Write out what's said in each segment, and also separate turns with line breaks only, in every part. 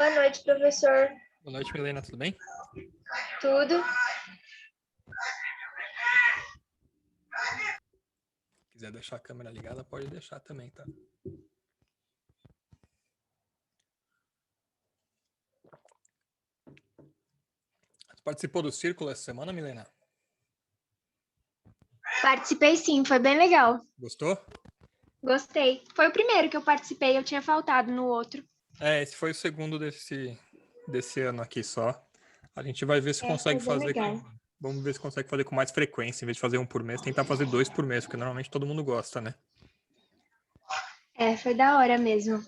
Boa noite, professor.
Boa noite, Milena, tudo bem?
Tudo?
Se quiser deixar a câmera ligada, pode deixar também, tá? Você participou do Círculo essa semana, Milena?
Participei sim, foi bem legal.
Gostou?
Gostei. Foi o primeiro que eu participei, eu tinha faltado no outro.
Esse foi o segundo desse ano aqui só. A gente vai ver se consegue
Foi bem
fazer
legal.
Vamos ver se consegue fazer com mais frequência. Em vez de fazer um por mês, tentar fazer 2 por mês, porque normalmente todo mundo gosta, né?
Foi da hora mesmo.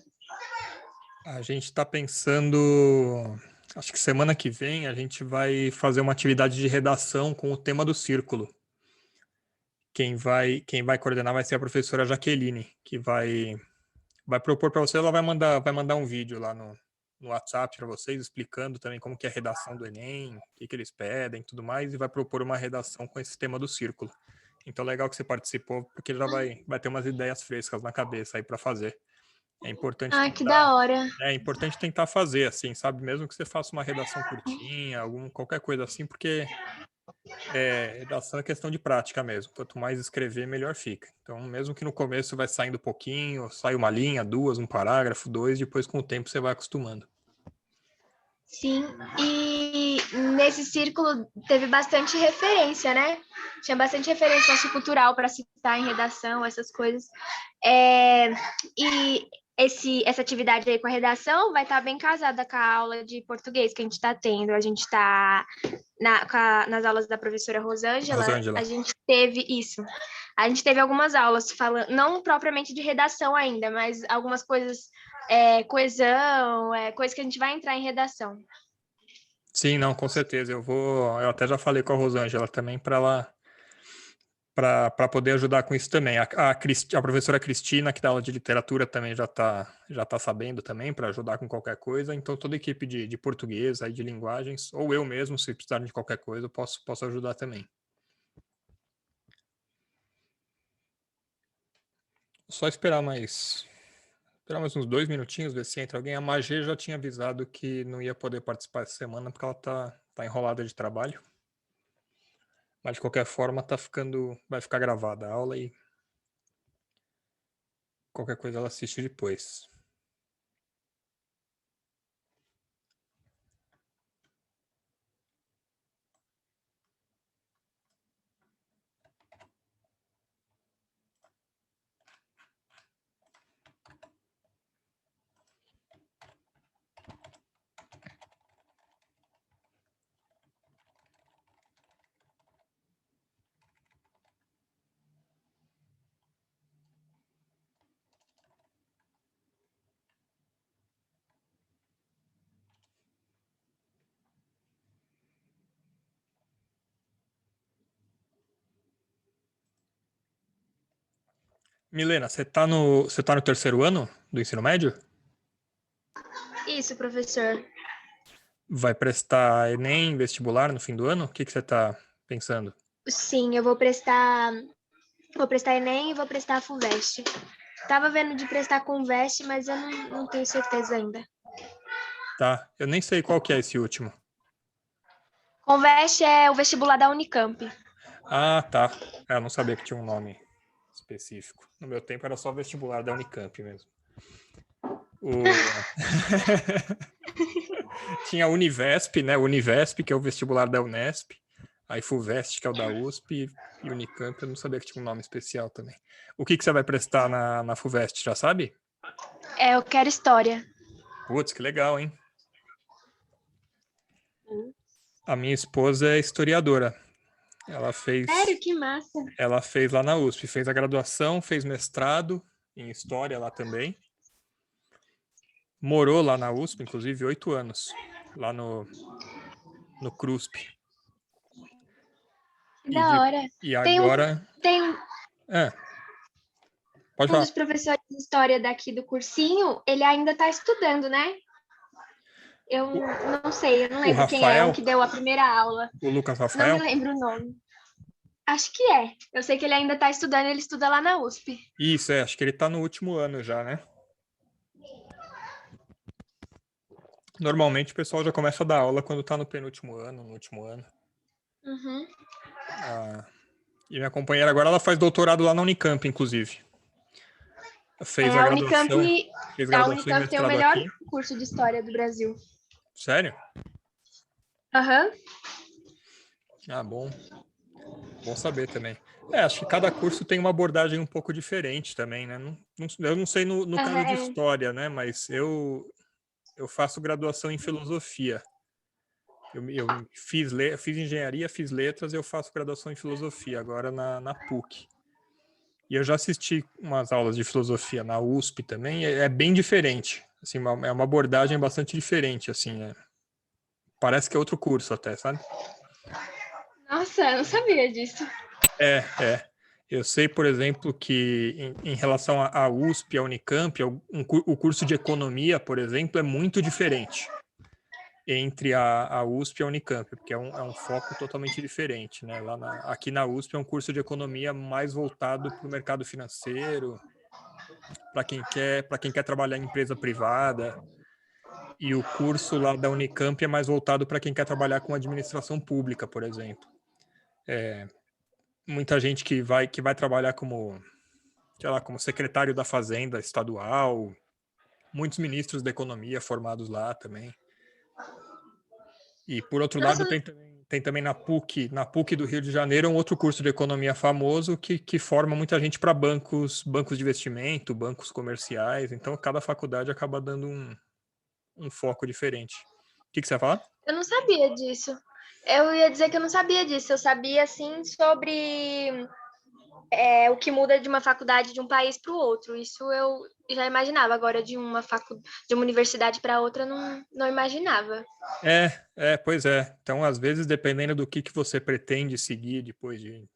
A gente tá pensando... Acho que semana que vem a gente vai fazer uma atividade de redação com o tema do Círculo. Quem vai coordenar vai ser a professora Jaqueline, que vai propor para vocês, ela vai mandar um vídeo lá no WhatsApp para vocês, explicando também como que é a redação do Enem, o que eles pedem e tudo mais, e vai propor uma redação com esse tema do círculo. Então, legal que você participou, porque já vai ter umas ideias frescas na cabeça aí para fazer. É importante
Ah, que da hora.
tentar fazer, assim, sabe? Mesmo que você faça uma redação curtinha, qualquer coisa assim, porque redação é questão de prática mesmo. Quanto mais escrever, melhor fica. Então, mesmo que no começo vai saindo pouquinho, sai uma linha, duas, um parágrafo, dois, depois com o tempo você vai acostumando.
Sim, e nesse círculo teve bastante referência, né? Tinha bastante referência sociocultural para citar em redação, essas coisas. E essa atividade aí com a redação vai estar bem casada com a aula de português que a gente está tendo. A gente está nas aulas da professora Rosângela,
Rosângela.
a gente teve isso. A gente teve algumas aulas falando, não propriamente de redação ainda, mas algumas coisas, coesão, coisas que a gente vai entrar em redação.
Sim, não, com certeza. Eu até já falei com a Rosângela também para poder ajudar com isso também. A professora Cristina, que dá aula de literatura, também já tá sabendo também para ajudar com qualquer coisa. Então, toda a equipe de português, aí de linguagens, ou eu mesmo, se precisarem de qualquer coisa, eu posso ajudar também. Só esperar mais uns 2 minutinhos, ver se entra alguém. A Magê já tinha avisado que não ia poder participar essa semana porque ela tá enrolada de trabalho. Mas de qualquer forma vai ficar gravada a aula e qualquer coisa ela assiste depois. Milena, você tá no terceiro ano do ensino médio?
Isso, professor.
Vai prestar Enem, vestibular no fim do ano? O que você tá pensando?
Sim, eu vou prestar Enem e vou prestar a FUVEST. Tava vendo de prestar com o VEST, mas eu não tenho certeza ainda.
Tá, eu nem sei qual que é esse último.
Com o VEST é o vestibular da Unicamp.
Ah, tá. Eu não sabia que tinha um nome específico. No meu tempo era só vestibular da Unicamp mesmo. Tinha a Univesp, né? Univesp, que é o vestibular da Unesp. Aí FUVEST, que é o da USP. E Unicamp, eu não sabia que tinha um nome especial também. O que você vai prestar na FUVEST, já sabe?
Eu quero história.
Putz, que legal, hein? A minha esposa é historiadora. Ela
Sério,
fez,
que massa.
ela fez lá na USP. Fez a graduação, fez mestrado em história lá também. Morou lá na USP, inclusive, 8 anos. Lá no CRUSP.
Que da hora.
E
Tem um,
agora...
tem um,
É, pode
um
falar.
dos professores de história daqui do cursinho, ele ainda está estudando, né? Eu não sei, eu não
O
lembro quem é, um
Rafael,
que deu a primeira aula.
o Lucas
Não me
Rafael.
lembro o nome. Acho que é. Eu sei que ele ainda está estudando, ele estuda lá na USP.
Isso, acho que ele tá no último ano já, né? Normalmente o pessoal já começa a dar aula quando está no penúltimo ano, no último ano.
Uhum.
Ah, e minha companheira agora, ela faz doutorado lá na Unicamp, inclusive. Fez
É,
a
a Unicamp,
graduação, fez
a
graduação e
Unicamp tem o
mestrado
melhor
aqui.
curso de história do Brasil.
Sério?
Aham.
Ah, bom. Bom saber também. Acho que cada curso tem uma abordagem um pouco diferente também, né? Eu não sei no
Aham,
caso de
é.
história, né? Mas eu faço graduação em filosofia. Eu fiz engenharia, fiz letras, eu faço graduação em filosofia, agora na PUC. E eu já assisti umas aulas de filosofia na USP também, é bem diferente. Assim, é uma abordagem bastante diferente, assim, parece que é outro curso até, sabe?
Nossa, eu não sabia disso.
É. Eu sei, por exemplo, que em relação à USP, à Unicamp, o curso de economia, por exemplo, é muito diferente entre a USP e a Unicamp, porque é um foco totalmente diferente, né? Aqui na USP é um curso de economia mais voltado para o mercado financeiro, para quem quer trabalhar em empresa privada, e o curso lá da Unicamp é mais voltado para quem quer trabalhar com administração pública, por exemplo. Muita gente que vai trabalhar como, sei lá, como secretário da Fazenda estadual, muitos ministros da economia formados lá também. E por outro
Nossa,
lado, tem também na PUC do Rio de Janeiro, um outro curso de economia famoso que forma muita gente para bancos de investimento, bancos comerciais. Então, cada faculdade acaba dando um foco diferente. O que você vai falar?
eu não sabia disso. Eu ia dizer que eu não sabia disso. Eu sabia, assim, sobre o que muda de uma faculdade de um país para o outro. Isso eu já imaginava. Agora, de uma universidade para outra, não imaginava.
Pois é. Então, às vezes, dependendo do que você pretende seguir depois de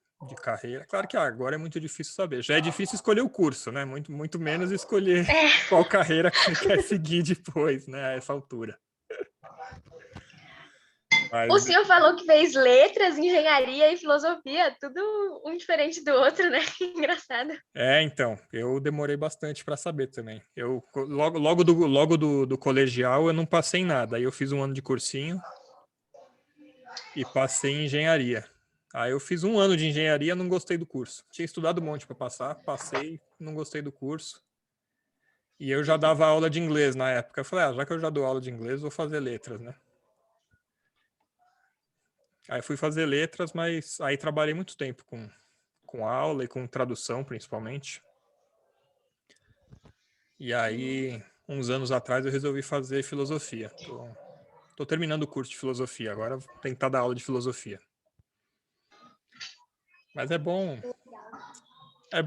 carreira, claro que agora é muito difícil saber. Já é difícil escolher o curso, né? Muito menos escolher
É.
qual carreira que você quer seguir depois, né? A essa altura.
O
Mas,
senhor falou que fez letras, engenharia e filosofia, tudo um diferente do outro, né? Engraçado.
então, eu demorei bastante para saber também. Logo do colegial eu não passei em nada. Aí eu fiz um ano de cursinho e passei em engenharia. Aí eu fiz um ano de engenharia, não gostei do curso. Tinha estudado um monte para passar, passei, não gostei do curso. E eu já dava aula de inglês na época. Eu falei, já que eu já dou aula de inglês, vou fazer letras, né? Aí fui fazer letras, mas aí trabalhei muito tempo com aula e com tradução, principalmente. E aí, uns anos atrás, eu resolvi fazer filosofia. Tô terminando o curso de filosofia, agora vou tentar dar aula de filosofia. Mas é bom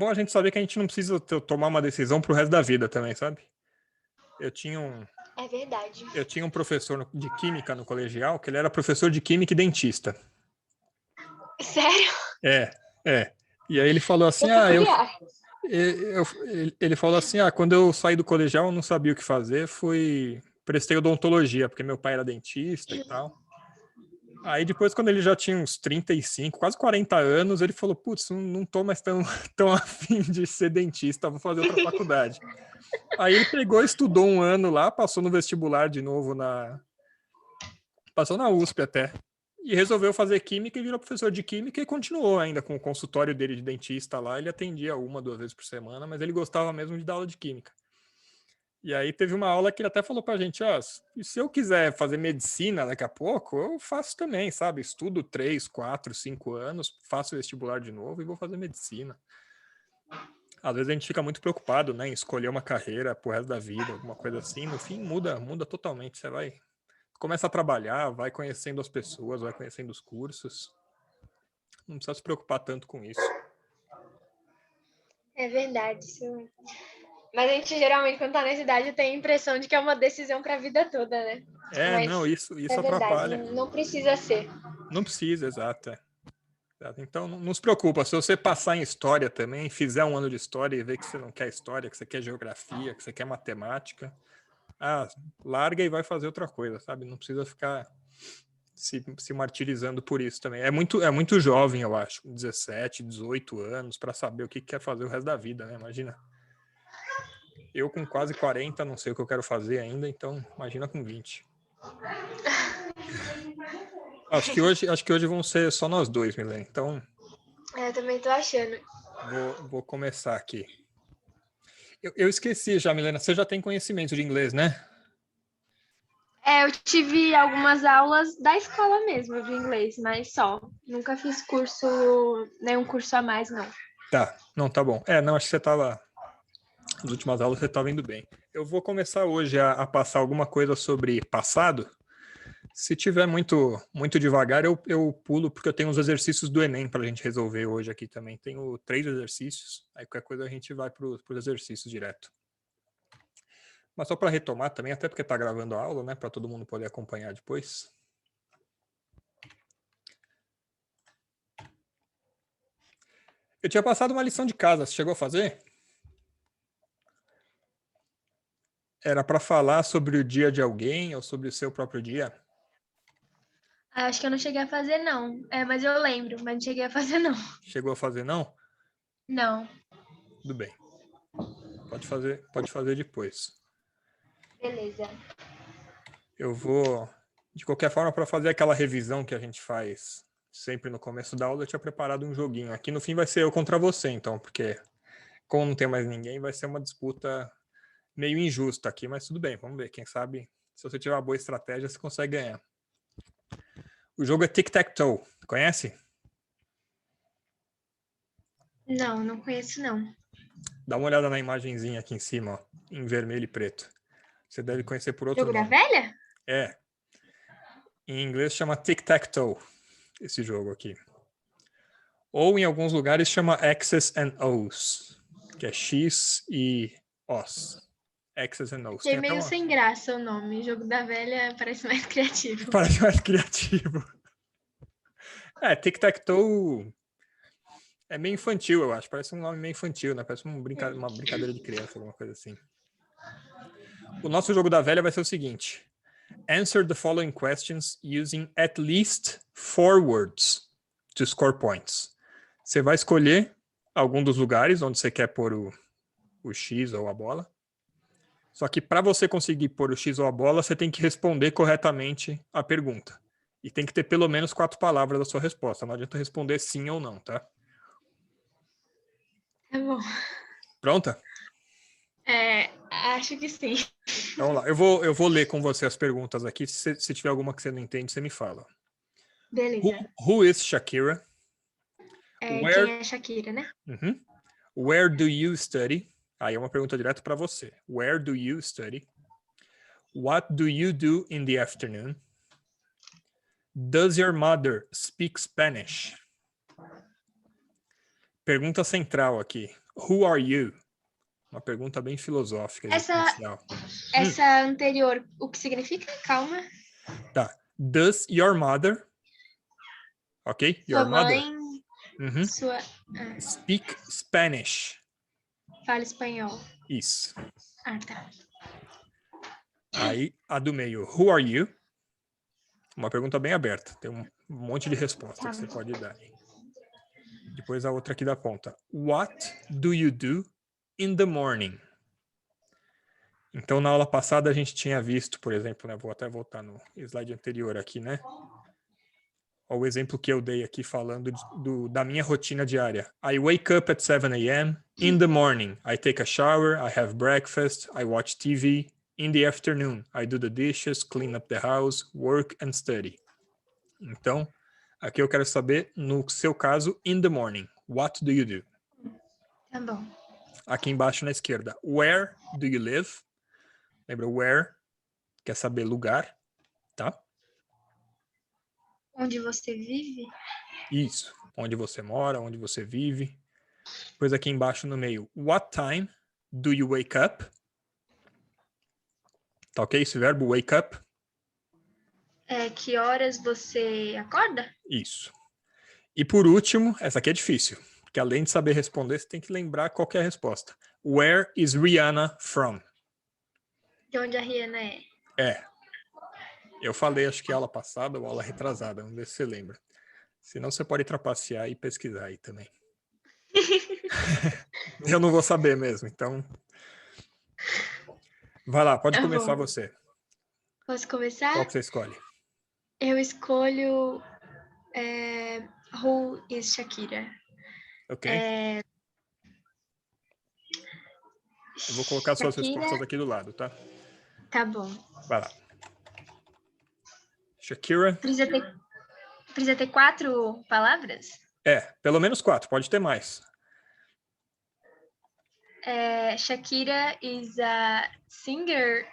a gente saber que a gente não precisa tomar uma decisão pro resto da vida também, sabe? Eu tinha um,
É verdade.
eu tinha um professor de química no colegial, que ele era professor de química e dentista.
Sério?
É, é. E aí ele falou assim,
É peculiar.
ele falou assim, quando eu saí do colegial eu não sabia o que fazer, prestei odontologia, porque meu pai era dentista e tal. Aí depois, quando ele já tinha uns 35, quase 40 anos, ele falou, putz, não tô mais tão afim de ser dentista, vou fazer outra faculdade. Aí ele pegou, estudou um ano lá, passou no vestibular de novo passou na USP até. E resolveu fazer química e virou professor de química e continuou ainda com o consultório dele de dentista lá. Ele atendia 1, 2 vezes por semana, mas ele gostava mesmo de dar aula de química. E aí teve uma aula que ele até falou pra gente, e se eu quiser fazer medicina daqui a pouco, eu faço também, sabe? Estudo 3, 4, 5 anos, faço vestibular de novo e vou fazer medicina. Às vezes a gente fica muito preocupado, né, em escolher uma carreira pro resto da vida, alguma coisa assim. No fim, muda totalmente. Você começa a trabalhar, vai conhecendo as pessoas, vai conhecendo os cursos. Não precisa se preocupar tanto com isso.
É verdade. Mas a gente geralmente, quando tá nessa idade, tem a impressão de que é uma decisão para a vida toda, né?
Não,
Mas
isso
é verdade,
atrapalha.
não precisa ser.
Não precisa, exato. Então, não se preocupa. Se você passar em história também, fizer um ano de história e ver que você não quer história, que você quer geografia, que você quer matemática, larga e vai fazer outra coisa, sabe? Não precisa ficar se martirizando por isso também. É muito jovem, eu acho, 17, 18 anos, para saber o que quer fazer o resto da vida, né? Imagina. Eu com quase 40, não sei o que eu quero fazer ainda, então imagina com 20. Acho que hoje vão ser só nós dois, Milene. Então,
Eu também tô achando.
vou começar aqui. Eu esqueci já, Milena. Você já tem conhecimento de inglês, né?
Eu tive algumas aulas da escola mesmo de inglês, mas só. Nunca fiz curso, nenhum curso a mais, não.
Tá, não, tá bom. Não, acho que você tava. Nas últimas aulas você estava indo bem. Eu vou começar hoje a passar alguma coisa sobre passado. Se tiver muito devagar, eu pulo, porque eu tenho uns exercícios do Enem para a gente resolver hoje aqui também. Tenho 3 exercícios, aí qualquer coisa a gente vai para os exercícios direto. Mas só para retomar também, até porque está gravando a aula, né, para todo mundo poder acompanhar depois. Eu tinha passado uma lição de casa, você chegou a fazer? Era para falar sobre o dia de alguém ou sobre o seu próprio dia?
Acho que eu não cheguei a fazer, não. Mas eu lembro, mas não cheguei a fazer, não.
Chegou a fazer, não?
Não.
Tudo bem. Pode fazer depois.
Beleza.
Eu vou, de qualquer forma, para fazer aquela revisão que a gente faz sempre no começo da aula, eu tinha preparado um joguinho. Aqui no fim vai ser eu contra você, então, porque como não tem mais ninguém, vai ser uma disputa meio injusta aqui, mas tudo bem, vamos ver. Quem sabe, se você tiver uma boa estratégia, você consegue ganhar. O jogo é Tic-Tac-Toe, conhece?
Não, não conheço, não.
Dá uma olhada na imagenzinha aqui em cima, ó, em vermelho e preto. Você deve conhecer por outro
Jogo da
nome.
velha?
Em inglês chama Tic-Tac-Toe, esse jogo aqui. Ou em alguns lugares chama X's and O's, que é X e O's. X's and O's.
Achei meio sem graça o nome. Jogo da velha parece mais criativo.
Parece mais criativo. Tic-Tac-Toe é meio infantil, eu acho. Parece um nome meio infantil, né? Parece uma brincadeira de criança, alguma coisa assim. O nosso jogo da velha vai ser o seguinte. Answer the following questions using at least 4 words to score points. Você vai escolher algum dos lugares onde você quer pôr o X ou a bola. Só que para você conseguir pôr o X ou a bola, você tem que responder corretamente a pergunta. E tem que ter pelo menos 4 palavras da sua resposta. Não adianta responder sim ou não, tá?
Tá bom.
Pronta?
Acho que sim.
Então, vamos lá. Eu vou ler com você as perguntas aqui. Se tiver alguma que você não entende, você me fala.
Beleza.
Who is Shakira?
Quem é Shakira, né?
Where do you study? Aí é uma pergunta direto para você. Where do you study? What do you do in the afternoon? Does your mother speak Spanish? Pergunta central aqui. Who are you? Uma pergunta bem filosófica.
Essa anterior, o que significa? Calma.
Tá. Does your mother, ok? Your
Sua mãe,
mother, speak Spanish?
Fala espanhol.
Isso.
Tá.
Aí, a do meio. Who are you? Uma pergunta bem aberta. Tem um monte de resposta que você pode dar. Depois a outra aqui da ponta. What do you do in the morning? Então, na aula passada, a gente tinha visto, por exemplo, né? Vou até voltar no slide anterior aqui, né? O exemplo que eu dei aqui falando da minha rotina diária. I wake up at 7 a.m. In the morning, I take a shower, I have breakfast, I watch TV. In the afternoon, I do the dishes, clean up the house, work and study. Então, aqui eu quero saber, no seu caso, in the morning, what do you do?
Tá bom.
Aqui embaixo na esquerda, where do you live? Lembra, where quer saber lugar, tá?
Onde você vive?
Isso, onde você mora, onde você vive. Depois aqui embaixo no meio, what time do you wake up? Tá ok esse verbo, wake up?
Que horas você acorda?
Isso. E por último, essa aqui é difícil, porque além de saber responder, você tem que lembrar qual que é a resposta. Where is Rihanna from?
De onde a Rihanna é?
Eu falei, acho que aula passada ou aula retrasada, vamos ver se você lembra. Senão você pode trapacear e pesquisar aí também. Eu não vou saber mesmo, então... Vai lá, pode começar você.
Posso começar?
Qual que você escolhe?
Eu escolho Who is Shakira?
Ok. Eu vou colocar suas
Shakira,
respostas aqui do lado, tá?
tá bom.
Vai lá. Shakira.
Precisa ter 4 palavras?
Pelo menos 4, pode ter mais.
Shakira is a singer.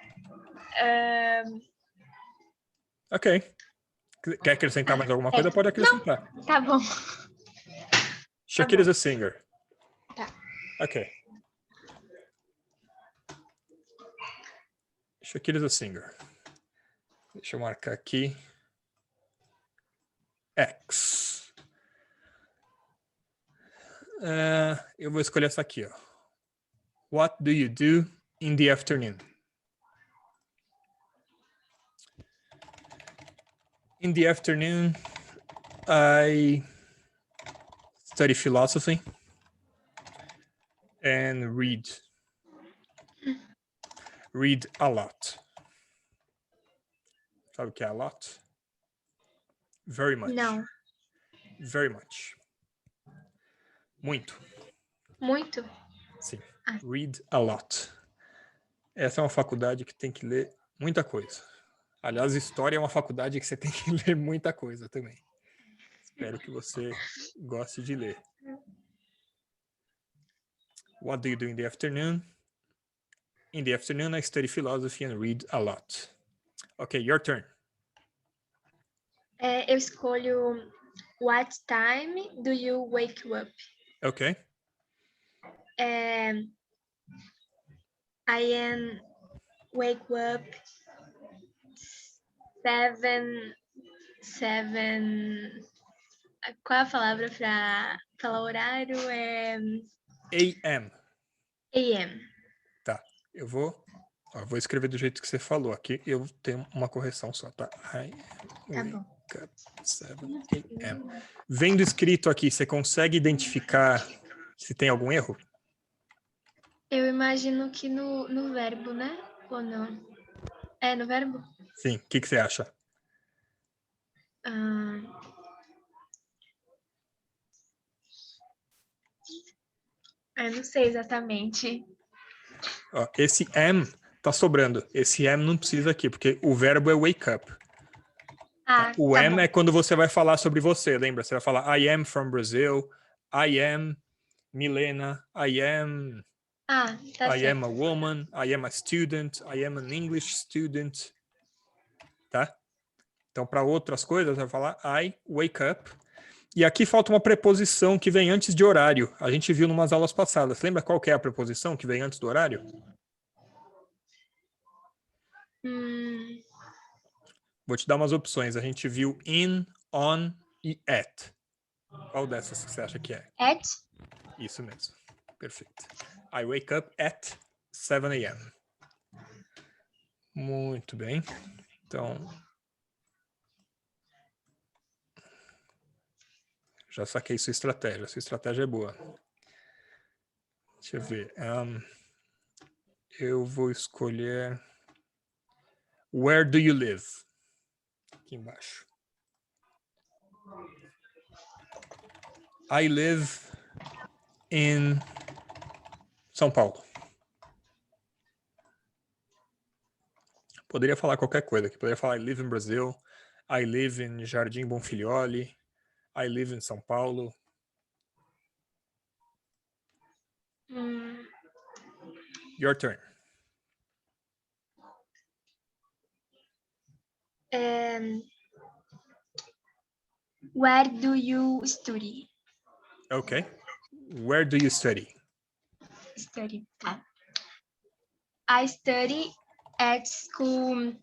Ok. Quer acrescentar mais alguma coisa? Pode acrescentar.
Não, tá bom.
Shakira is a singer.
Tá.
Ok. Shakira is a singer. Deixa eu marcar aqui. X. Eu vou escolher essa aqui, ó. What do you do in the afternoon? In the afternoon, I study philosophy and read a lot. Sabe o que é a lot? Very much.
Não.
Very much. Muito.
Muito?
Sim. Read a lot. Essa é uma faculdade que tem que ler muita coisa. Aliás, história é uma faculdade que você tem que ler muita coisa também. Espero que você goste de ler. What do you do in the afternoon? In the afternoon, I study philosophy and read a lot. Okay, your turn.
Eu escolho What time do you wake up?
Okay.
I am wake up 7. Qual é a palavra para falar horário?
AM.
AM.
Tá. Eu vou escrever do jeito que você falou aqui. Eu tenho uma correção só, tá?
Tá bom.
7 AM. Vendo escrito aqui, você consegue identificar se tem algum erro?
Eu imagino que no verbo, né? Ou não? É, no verbo?
Sim. O que você acha?
Eu não sei exatamente.
Ó, esse am tá sobrando. Esse am não precisa aqui, porque o verbo é wake up. O
tá
am
bom.
é quando você vai falar sobre você, lembra? Você vai falar I am from Brazil, I am Milena, I am
Tá
I
certo.
am a woman, I am a student, I am an English student. Tá? Então, para outras coisas, você vai falar I wake up. E aqui falta uma preposição que vem antes de horário. A gente viu em umas aulas passadas. Lembra qual que é a preposição que vem antes do horário? Vou te dar umas opções. A gente viu in, on e at. Qual dessas que você acha que é?
At?
Isso mesmo. Perfeito. I wake up at 7 a.m. Muito bem. Então, já saquei sua estratégia. Sua estratégia é boa. Deixa eu ver. Eu vou escolher Where do you live? Aqui embaixo. I live in São Paulo. Poderia falar qualquer coisa aqui. Poderia falar I live in Brazil. I live in Jardim Bonfilholi. I live in São Paulo. Your turn.
Where do you study?
Okay. Where do you study?
Study. I study at school.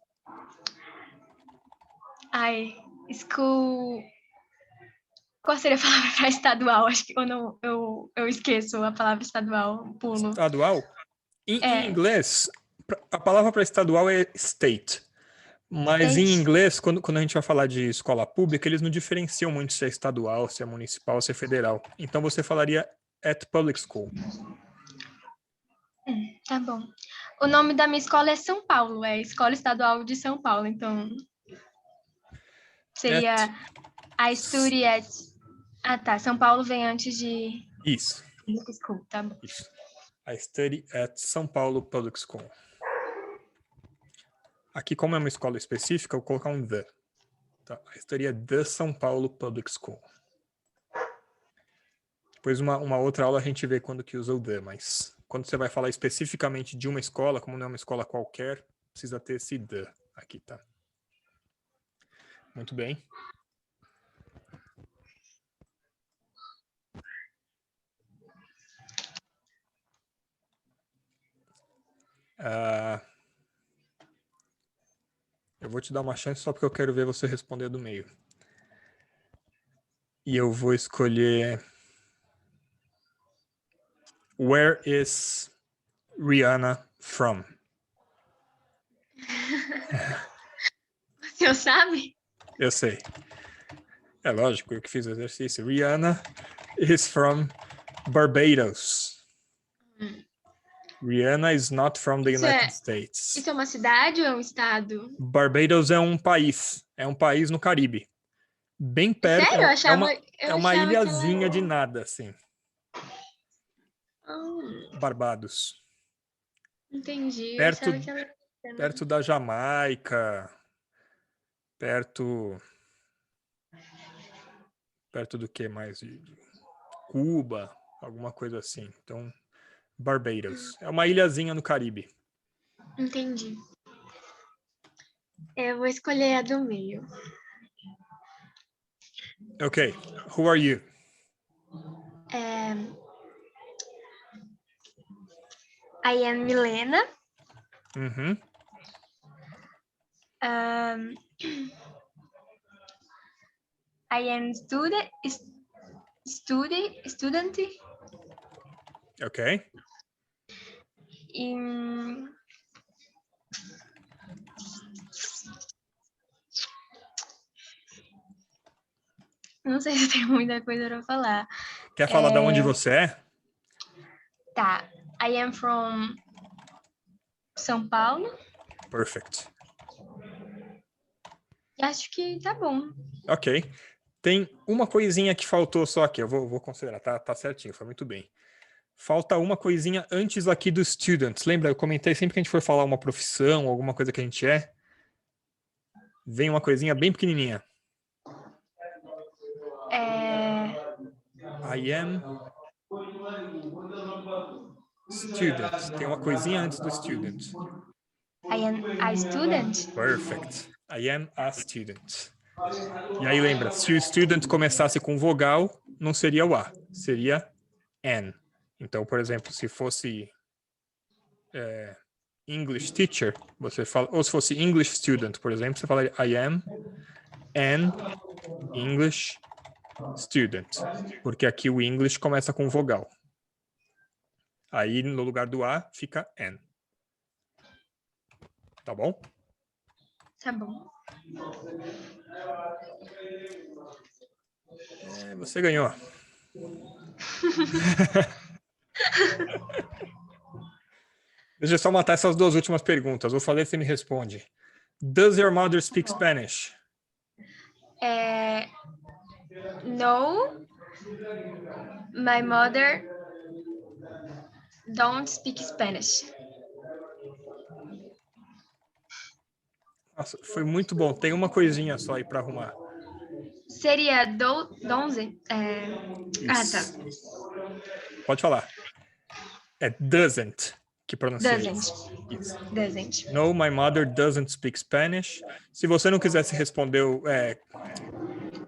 School. Qual seria a palavra para estadual? Acho que eu esqueço a palavra estadual, pulo.
Estadual? Em inglês, a palavra para estadual é state. Mas
State?
em inglês, quando a gente vai falar de escola pública, eles não diferenciam muito se é estadual, se é municipal, se é federal. Então você falaria at public school.
Tá bom. O nome da minha escola é São Paulo, é Escola Estadual de São Paulo, então seria a study at... Ah, tá. São Paulo vem antes de
Isso,
Public School, tá bom.
isso. I study at São Paulo Public School. Aqui, como é uma escola específica, eu vou colocar um the. Tá? I study at the São Paulo Public School. Depois, uma outra aula, a gente vê quando que usa o the, mas quando você vai falar especificamente de uma escola, como não é uma escola qualquer, precisa ter esse the aqui, tá? Muito bem. Eu vou te dar uma chance só porque eu quero ver você responder do meio. E eu vou escolher... Where is Rihanna from?
Você sabe?
Eu sei. É lógico, eu que fiz o exercício. Rihanna is from Barbados. Rihanna is not from the United States.
Isso é uma cidade ou é um estado?
Barbados é um país. É um país no Caribe. Bem perto.
Sério?
É
Eu
uma
achava que ela
ilhazinha
era...
de nada, assim.
Ah,
Barbados.
entendi. Eu
Perto,
achava que ela era...
perto da Jamaica. Perto do que mais? De Cuba, alguma coisa assim. Então, Barbados. É uma ilhazinha no Caribe.
Entendi. Eu vou escolher a do meio.
Ok. Who are you?
I am Milena.
Uhum.
I am student.
Ok.
Não sei se tem muita coisa para falar.
Quer falar de onde você é?
Tá. I am from São Paulo.
Perfect.
Acho que tá bom.
Ok. Tem uma coisinha que faltou só aqui. Eu vou considerar. Tá certinho, foi muito bem. Falta uma coisinha antes aqui dos students. Lembra? Eu comentei sempre que a gente for falar uma profissão, alguma coisa que a gente é. Vem uma coisinha bem pequenininha. I am student. Tem uma coisinha antes do student.
I am a student.
Perfect. I am a student. E aí lembra, se o student começasse com vogal, não seria o A, seria N. Então, por exemplo, se fosse English teacher, você fala, ou se fosse English student, por exemplo, você falaria I am an English student, porque aqui o English começa com vogal. Aí no lugar do A fica N. Tá bom?
Tá bom.
Você ganhou. Deixa eu só matar essas duas últimas perguntas. Vou fazer e você me responde. Does your mother speak Spanish?
No, my mother don't speak Spanish.
Nossa, foi muito bom. Tem uma coisinha só aí para arrumar.
Seria donze?
Isso.
Tá.
Pode falar. É doesn't que pronuncia
Doesn't.
isso.
Doesn't.
No, my mother doesn't speak Spanish. Se você não quisesse responder,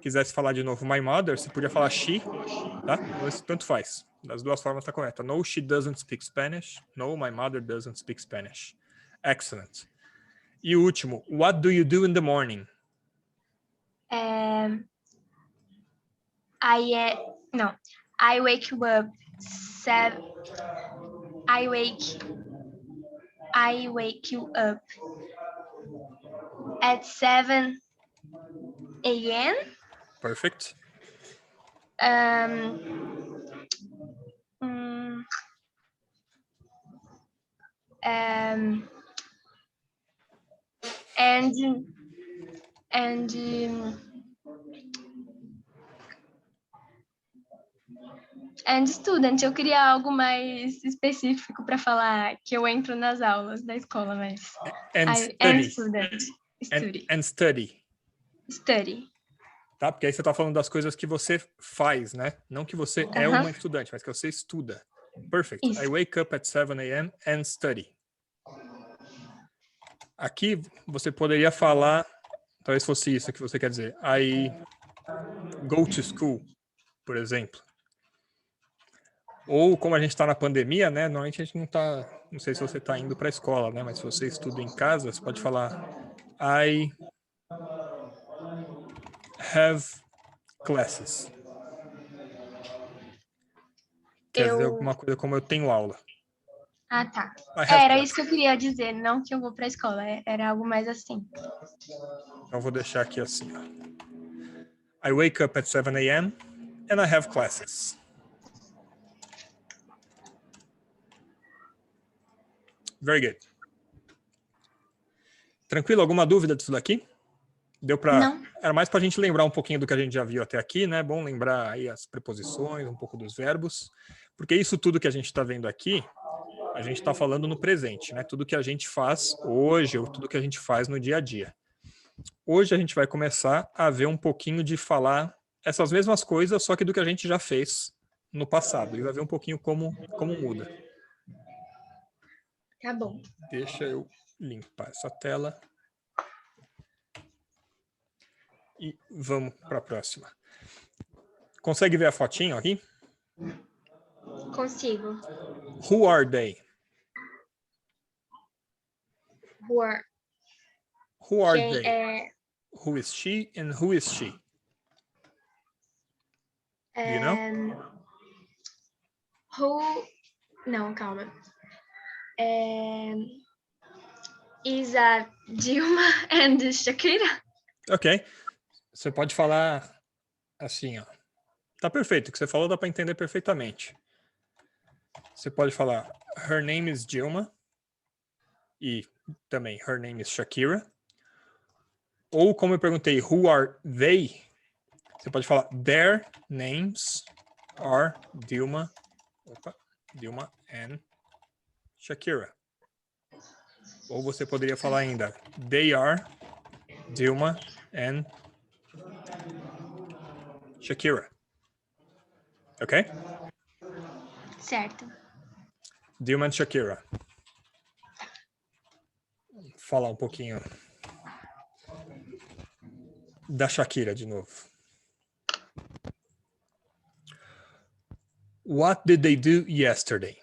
quisesse falar de novo my mother, você podia falar she, tá? Isso tanto faz. Das duas formas está correta. No, she doesn't speak Spanish. No, my mother doesn't speak Spanish. Excellent. E o último, what do you do in the morning?
I wake up I wake you up at 7 a.m.
Perfect.
And student, eu queria algo mais específico para falar que eu entro nas aulas da escola, mas...
And
And
study.
student. Study.
And study.
Study.
Tá? Porque aí você tá falando das coisas que você faz, né? Não que você é uma estudante, mas que você estuda. Perfect.
Isso.
I wake up at 7 a.m. and study. Aqui você poderia falar, talvez fosse isso que você quer dizer. I go to school, por exemplo. Ou como a gente está na pandemia, né? Normalmente a gente não tá, não sei se você está indo para a escola, né? Mas se você estuda em casa, você pode falar I have classes. Quer dizer alguma coisa como eu tenho aula.
Ah, tá.
I have
Era
classes.
isso que eu queria dizer, não que eu vou para a escola, era algo mais assim.
Então vou deixar aqui assim. Ó. I wake up at 7 a.m. and I have classes. Very good. Tranquilo? Alguma dúvida disso daqui? Deu para?
Não.
Era mais para a gente lembrar um pouquinho do que a gente já viu até aqui, né? Bom lembrar aí as preposições, um pouco dos verbos, porque isso tudo que a gente está vendo aqui, a gente está falando no presente, né? Tudo que a gente faz hoje ou tudo que a gente faz no dia a dia. Hoje a gente vai começar a ver um pouquinho de falar essas mesmas coisas, só que do que a gente já fez no passado. E vai ver um pouquinho como muda.
Tá bom.
Deixa eu limpar essa tela. E vamos para a próxima. Consegue ver a fotinho aqui?
Consigo.
Who are they?
Who are
Quem they? Who is she and who is she? Do you know?
Who... Não, calma. Is a Dilma and Shakira?
Ok. Você pode falar assim, ó. Tá perfeito. O que você falou dá para entender perfeitamente. Você pode falar her name is Dilma e também her name is Shakira. Ou como eu perguntei, who are they? Você pode falar their names are Dilma and Shakira. Ou você poderia falar ainda they are Dilma and Shakira. Ok?
Certo.
Dilma and Shakira. Vou falar um pouquinho da Shakira de novo. What did they do yesterday?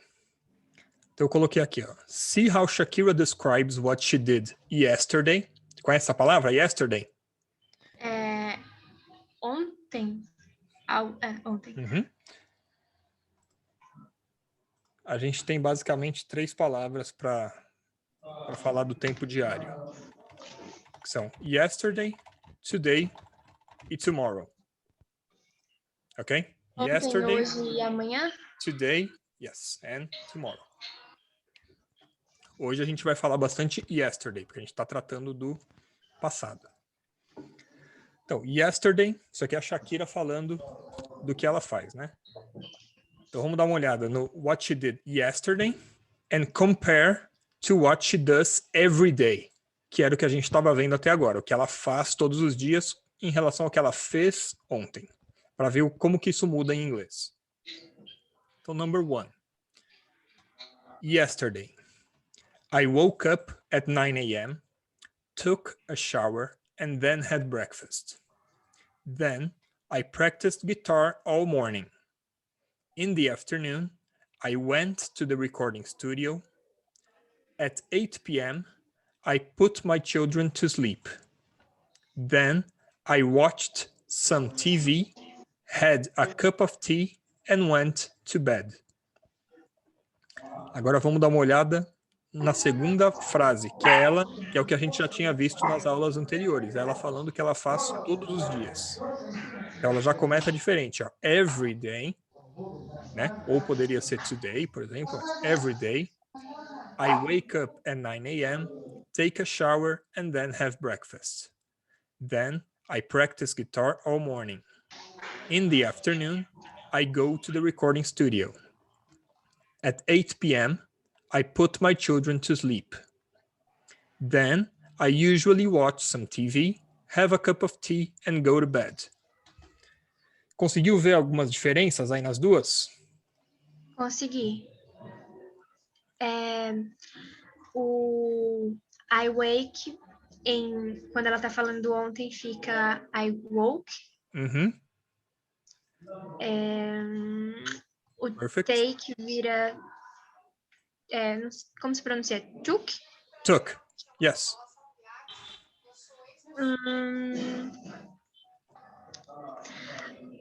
Então eu coloquei aqui, ó. See how Shakira describes what she did yesterday. Conhece essa palavra? Yesterday?
Ontem. Ontem.
Uhum. A gente tem basicamente 3 palavras para falar do tempo diário. Que são yesterday, today e tomorrow. Ok?
Ontem,
Yesterday,
hoje e amanhã?
today, yes, and tomorrow. Hoje a gente vai falar bastante yesterday, porque a gente está tratando do passado. Então, yesterday, isso aqui é a Shakira falando do que ela faz, né? Então vamos dar uma olhada no what she did yesterday and compare to what she does every day, que era o que a gente estava vendo até agora, o que ela faz todos os dias em relação ao que ela fez ontem, para ver como que isso muda em inglês. Então, number 1. Yesterday. I woke up at 9 a.m., took a shower, and then had breakfast. Then I practiced guitar all morning. In the afternoon, I went to the recording studio. At 8 p.m., I put my children to sleep. Then I watched some TV, had a cup of tea, and went to bed. Agora vamos dar uma olhada na segunda frase, que é ela, que é o que a gente já tinha visto nas aulas anteriores. Ela falando que ela faz todos os dias. Então ela já começa diferente, ó. Every day, né? Ou poderia ser today, por exemplo, every day. I wake up at 9 a.m., take a shower, and then have breakfast. Then I practice guitar all morning. In the afternoon, I go to the recording studio. At 8 p.m., I put my children to sleep. Then I usually watch some TV, have a cup of tea, and go to bed. Conseguiu ver algumas diferenças aí nas duas?
Consegui. O I wake, quando ela tá falando ontem, fica I woke.
Uhum.
O
Perfect.
take vira... não sei, como se pronuncia? Took?
Took. Yes.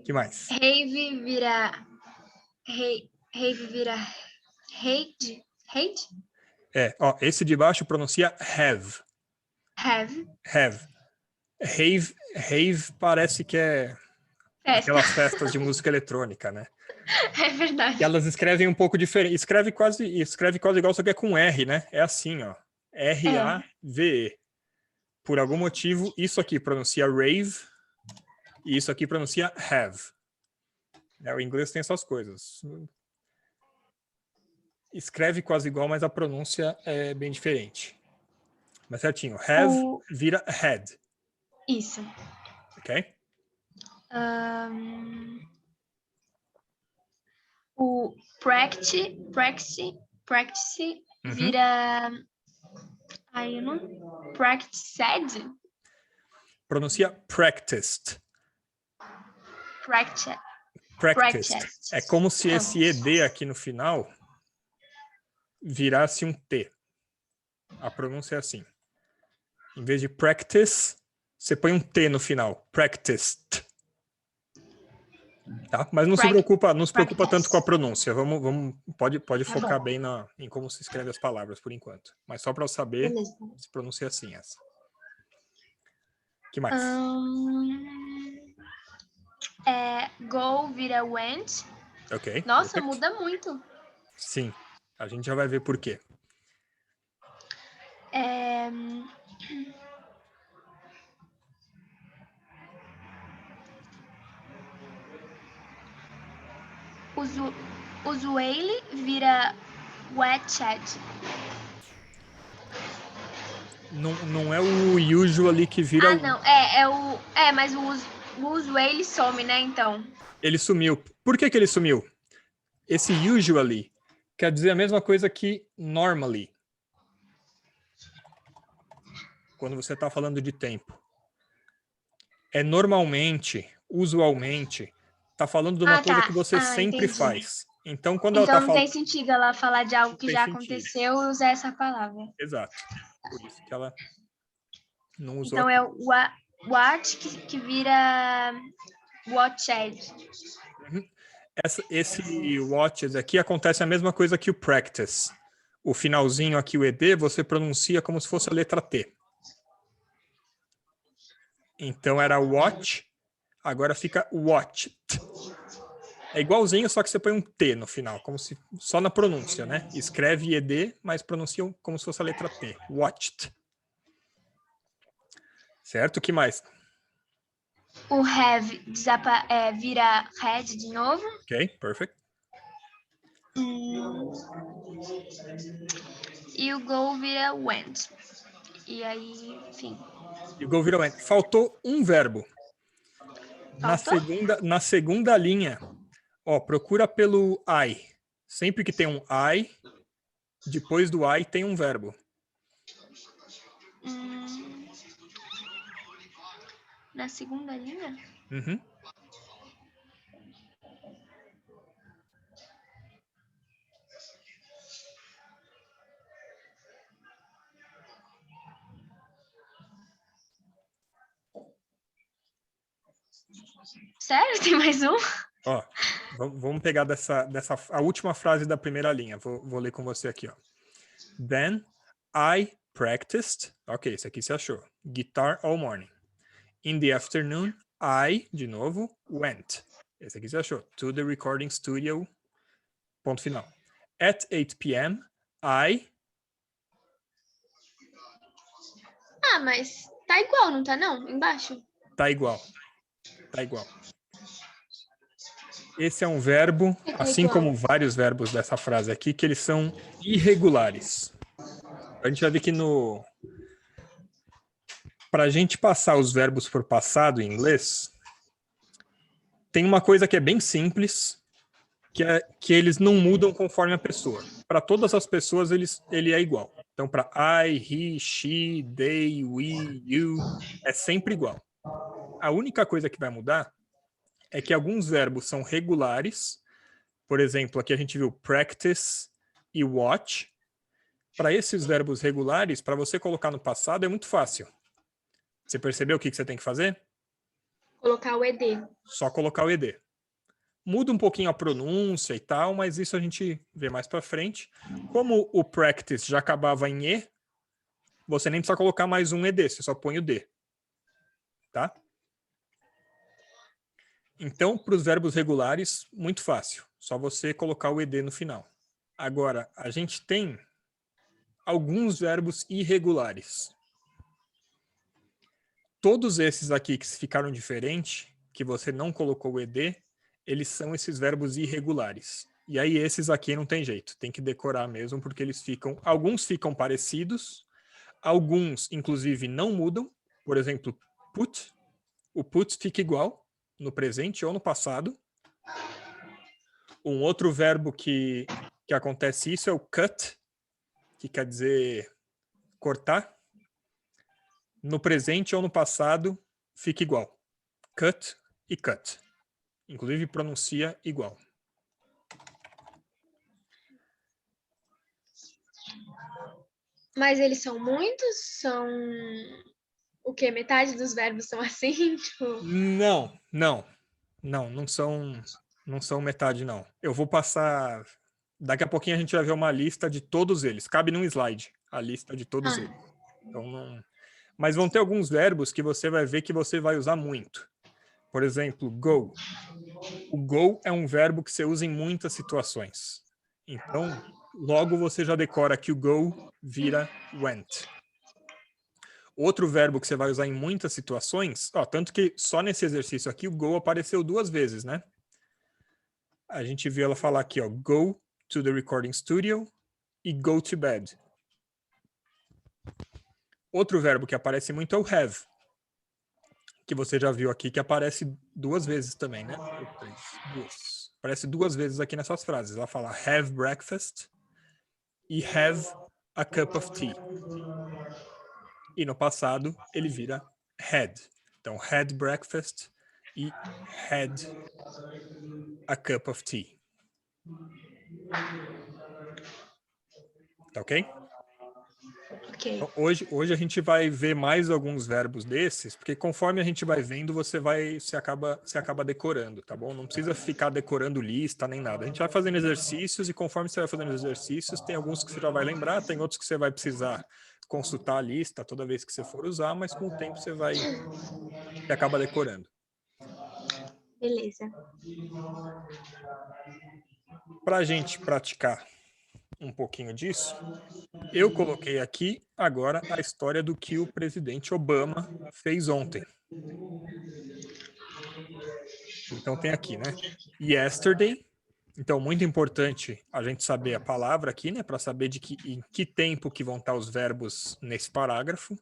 Que mais?
Rave vira... Rave vira... Hate? Hate?
Ó, esse de baixo pronuncia have.
Have.
Have. Rave parece que é aquelas festas de música eletrônica, né?
É verdade.
E elas escrevem um pouco diferente. Escreve quase igual, só que é com R, né? É assim, ó. R-A-V-E. Por algum motivo, isso aqui pronuncia rave e isso aqui pronuncia have. O inglês tem essas coisas. Escreve quase igual, mas a pronúncia é bem diferente. Mas certinho. Have vira had.
Isso.
Ok?
O practice vira... Ai, eu não... Practiced?
Pronuncia practiced.
Practiced.
É como se esse ED aqui no final virasse um T. A pronúncia é assim. Em vez de practice, você põe um T no final. Practiced. Tá? Mas não se preocupa tanto com a pronúncia. Pode focar bem em como se escreve as palavras por enquanto. Mas só para eu saber, se pronuncia assim essa. Que mais?
Go vira went.
Ok.
Nossa,
perfect.
muda muito.
Sim. A gente já vai ver por quê.
Usually vira wetched.
Não é o usually que vira...
não. Mas o usually some, né, então?
Ele sumiu. Por que ele sumiu? Esse usually quer dizer a mesma coisa que normally. Quando você está falando de tempo. Normalmente, usualmente, está falando de uma coisa que você sempre faz. Então, quando ela tá
não tem sentido ela falar de algo que já aconteceu e usar essa palavra.
Exato. Por isso que ela não usou.
Então, é o watch que vira watched.
Esse watches aqui acontece a mesma coisa que o practice. O finalzinho aqui, o ED, você pronuncia como se fosse a letra T. Então era watch, agora fica watched. É igualzinho, só que você põe um T no final, como se só na pronúncia, né? Escreve ED, mas pronuncia como se fosse a letra T. Watched. Certo? O que mais?
O have vira had de novo.
Ok, perfect.
E o go vira went. E aí, enfim.
E o go vira went. Faltou um verbo.
Faltou?
Na segunda linha, ó, procura pelo I. Sempre que tem um I, depois do I tem um verbo.
Na segunda linha?
Uhum.
Sério? Tem mais um?
Ó, vamos pegar a última frase da primeira linha. Vou ler com você aqui, ó. Then I practiced. Ok, esse aqui você achou. Guitar all morning. In the afternoon, I, de novo, went. Esse aqui você achou. To the recording studio. Ponto final. At 8 p.m., I
Tá, mas tá igual, não tá não? Embaixo?
Tá igual. Tá igual. Esse é um verbo,
Tá
assim
igual.
como vários verbos dessa frase aqui, que eles são irregulares. A gente vai ver que para a gente passar os verbos por passado em inglês, tem uma coisa que é bem simples, que é que eles não mudam conforme a pessoa. Para todas as pessoas, ele é igual. Então, para I, he, she, they, we, you, é sempre igual. A única coisa que vai mudar é que alguns verbos são regulares. Por exemplo, aqui a gente viu practice e watch. Para esses verbos regulares, para você colocar no passado é muito fácil. Você percebeu o que você tem que fazer?
Colocar o ED.
Só colocar o ED. Muda um pouquinho a pronúncia e tal, mas isso a gente vê mais para frente. Como o practice já acabava em E, você nem precisa colocar mais um ED, você só põe o D. Tá? Então, para os verbos regulares, muito fácil. Só você colocar o ED no final. Agora, a gente tem alguns verbos irregulares. Todos esses aqui que ficaram diferentes, que você não colocou o ED, eles são esses verbos irregulares. E aí esses aqui não tem jeito, tem que decorar mesmo, porque eles ficam, alguns ficam parecidos, alguns inclusive não mudam. Por exemplo, put, o put fica igual no presente ou no passado. Um outro verbo que acontece isso é o cut, que quer dizer cortar. No presente ou no passado fica igual. Cut e cut. Inclusive pronuncia igual.
Mas eles são muitos? São o quê? Metade dos verbos são assim? Tipo...
Não são metade, não. Eu vou passar. Daqui a pouquinho a gente vai ver uma lista de todos eles. Cabe num slide a lista de todos eles. Então, não... Mas vão ter alguns verbos que você vai ver que você vai usar muito. Por exemplo, go. O go é um verbo que você usa em muitas situações. Então, logo você já decora que o go vira went. Outro verbo que você vai usar em muitas situações, tanto que só nesse exercício aqui o go apareceu 2 vezes, né? A gente viu ela falar aqui, go to the recording studio e go to bed. Outro verbo que aparece muito é o have, que você já viu aqui, que aparece 2 vezes também, né? 2. Aparece 2 vezes aqui nessas frases. Ela fala have breakfast e have a cup of tea. E no passado ele vira had. Então, had breakfast e had a cup of tea. Tá ok?
Ok.
Então, hoje a gente vai ver mais alguns verbos desses, porque conforme a gente vai vendo, você acaba decorando, tá bom? Não precisa ficar decorando lista nem nada. A gente vai fazendo exercícios e conforme você vai fazendo exercícios, tem alguns que você já vai lembrar, tem outros que você vai precisar consultar a lista toda vez que você for usar, mas com o tempo você acaba decorando.
Beleza.
Para a gente praticar um pouquinho disso, eu coloquei aqui agora a história do que o presidente Obama fez ontem. Então tem aqui, né? Yesterday. Então, muito importante a gente saber a palavra aqui, né? Para saber em que tempo que vão estar os verbos nesse parágrafo.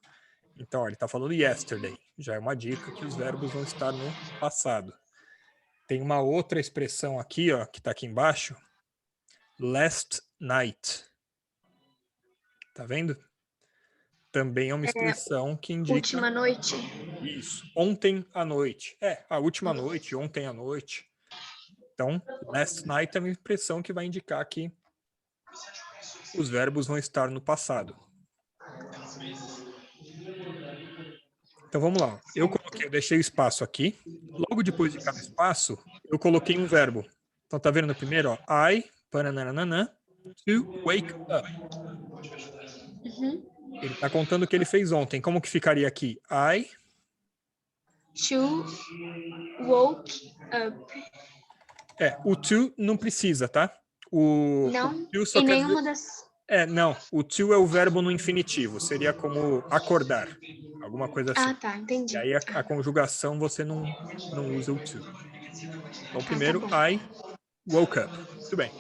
Então, ele está falando yesterday. Já é uma dica que os verbos vão estar no passado. Tem uma outra expressão aqui, que está aqui embaixo. Last night. Tá vendo? Também é uma expressão que indica...
Última noite.
Isso. Ontem à noite. A última noite, ontem à noite. Então, last night é uma expressão que vai indicar que os verbos vão estar no passado. Então vamos lá. Eu deixei o espaço aqui. Logo depois de cada espaço, eu coloquei um verbo. Então tá vendo no primeiro, I, pananana, to wake up. Ele tá contando o que ele fez ontem. Como que ficaria aqui? I
To woke up.
O to não precisa, tá? O
Não,
to só
em
quer dizer...
nenhuma das...
Não. O to é o verbo no infinitivo. Seria como acordar. Alguma coisa assim.
Ah, tá, entendi.
E aí a conjugação você não usa o to. Então,
Ah, tá
primeiro,
bom.
I woke up. Muito bem.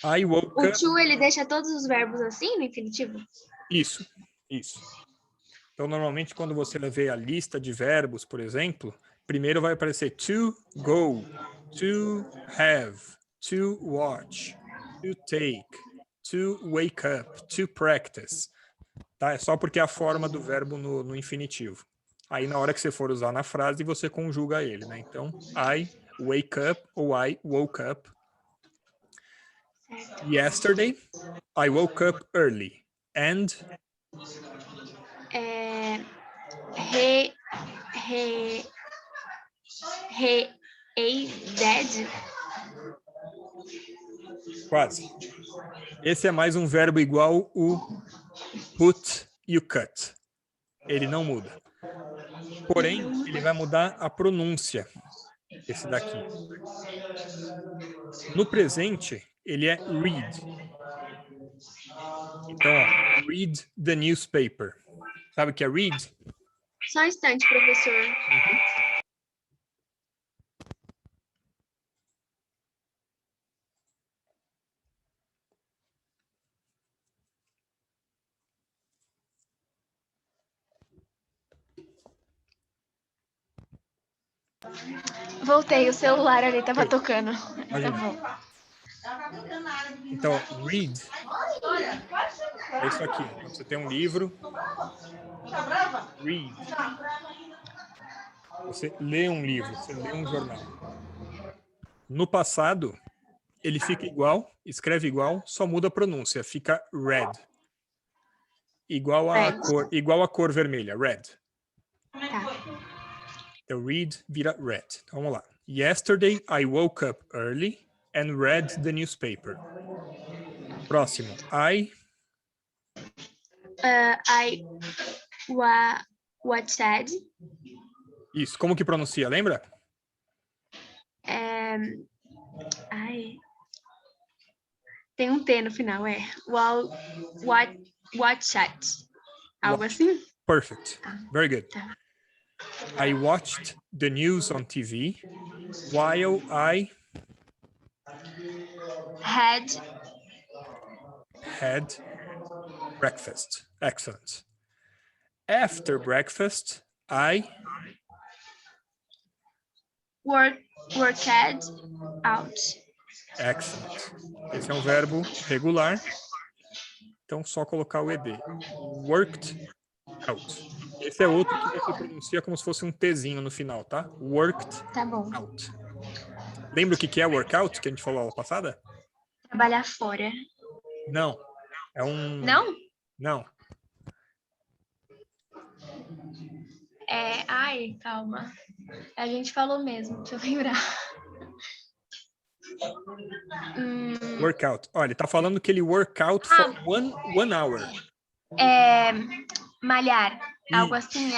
I woke
O
up.
to, ele deixa todos os verbos assim, no infinitivo?
Isso. Então, normalmente, quando você vê a lista de verbos, por exemplo, primeiro vai aparecer to go, to have, to watch, to take, to wake up, to practice. Tá? É só porque é a forma do verbo no infinitivo. Aí, na hora que você for usar na frase, você conjuga ele, né? Então, I wake up ou I woke up. Yesterday, I woke up early. And
É, re, re, dead?
quase. Esse é mais um verbo igual o put e o cut. Ele não muda. Porém, ele vai mudar a pronúncia, esse daqui. No presente, ele é read. Então, ó, read the newspaper. Sabe o que é read?
Só um instante, professor. Voltei, o celular ali tava tocando. Tá bom.
Então, read é isso aqui. Quando você tem um livro, read. Você lê um livro, você lê um jornal. No passado, ele fica igual, escreve igual, só muda a pronúncia, fica red. Igual a cor vermelha, red.
Tá.
Então, read vira red. Então, vamos lá. Yesterday, I woke up early and read the newspaper. Próximo. I
Watched.
Isso. Como que pronuncia, lembra?
Tem um T no final, watched. Algo assim?
Perfect. Very good.
Tá.
I watched the news on TV while I had breakfast. Excellent. After breakfast, I
worked out.
Excellent. Esse é um verbo regular. Então, só colocar o ed. Worked out. Esse é outro que você pronuncia como se fosse um Tzinho no final, tá? Worked
Tá bom.
out. Lembra o que é workout, que a gente falou aula passada?
Trabalhar fora.
Não. É um...
Não?
Não.
Ai, calma. A gente falou mesmo, deixa eu lembrar.
Workout. Olha, ele tá falando que ele workout for one hour.
Malhar. Algo assim,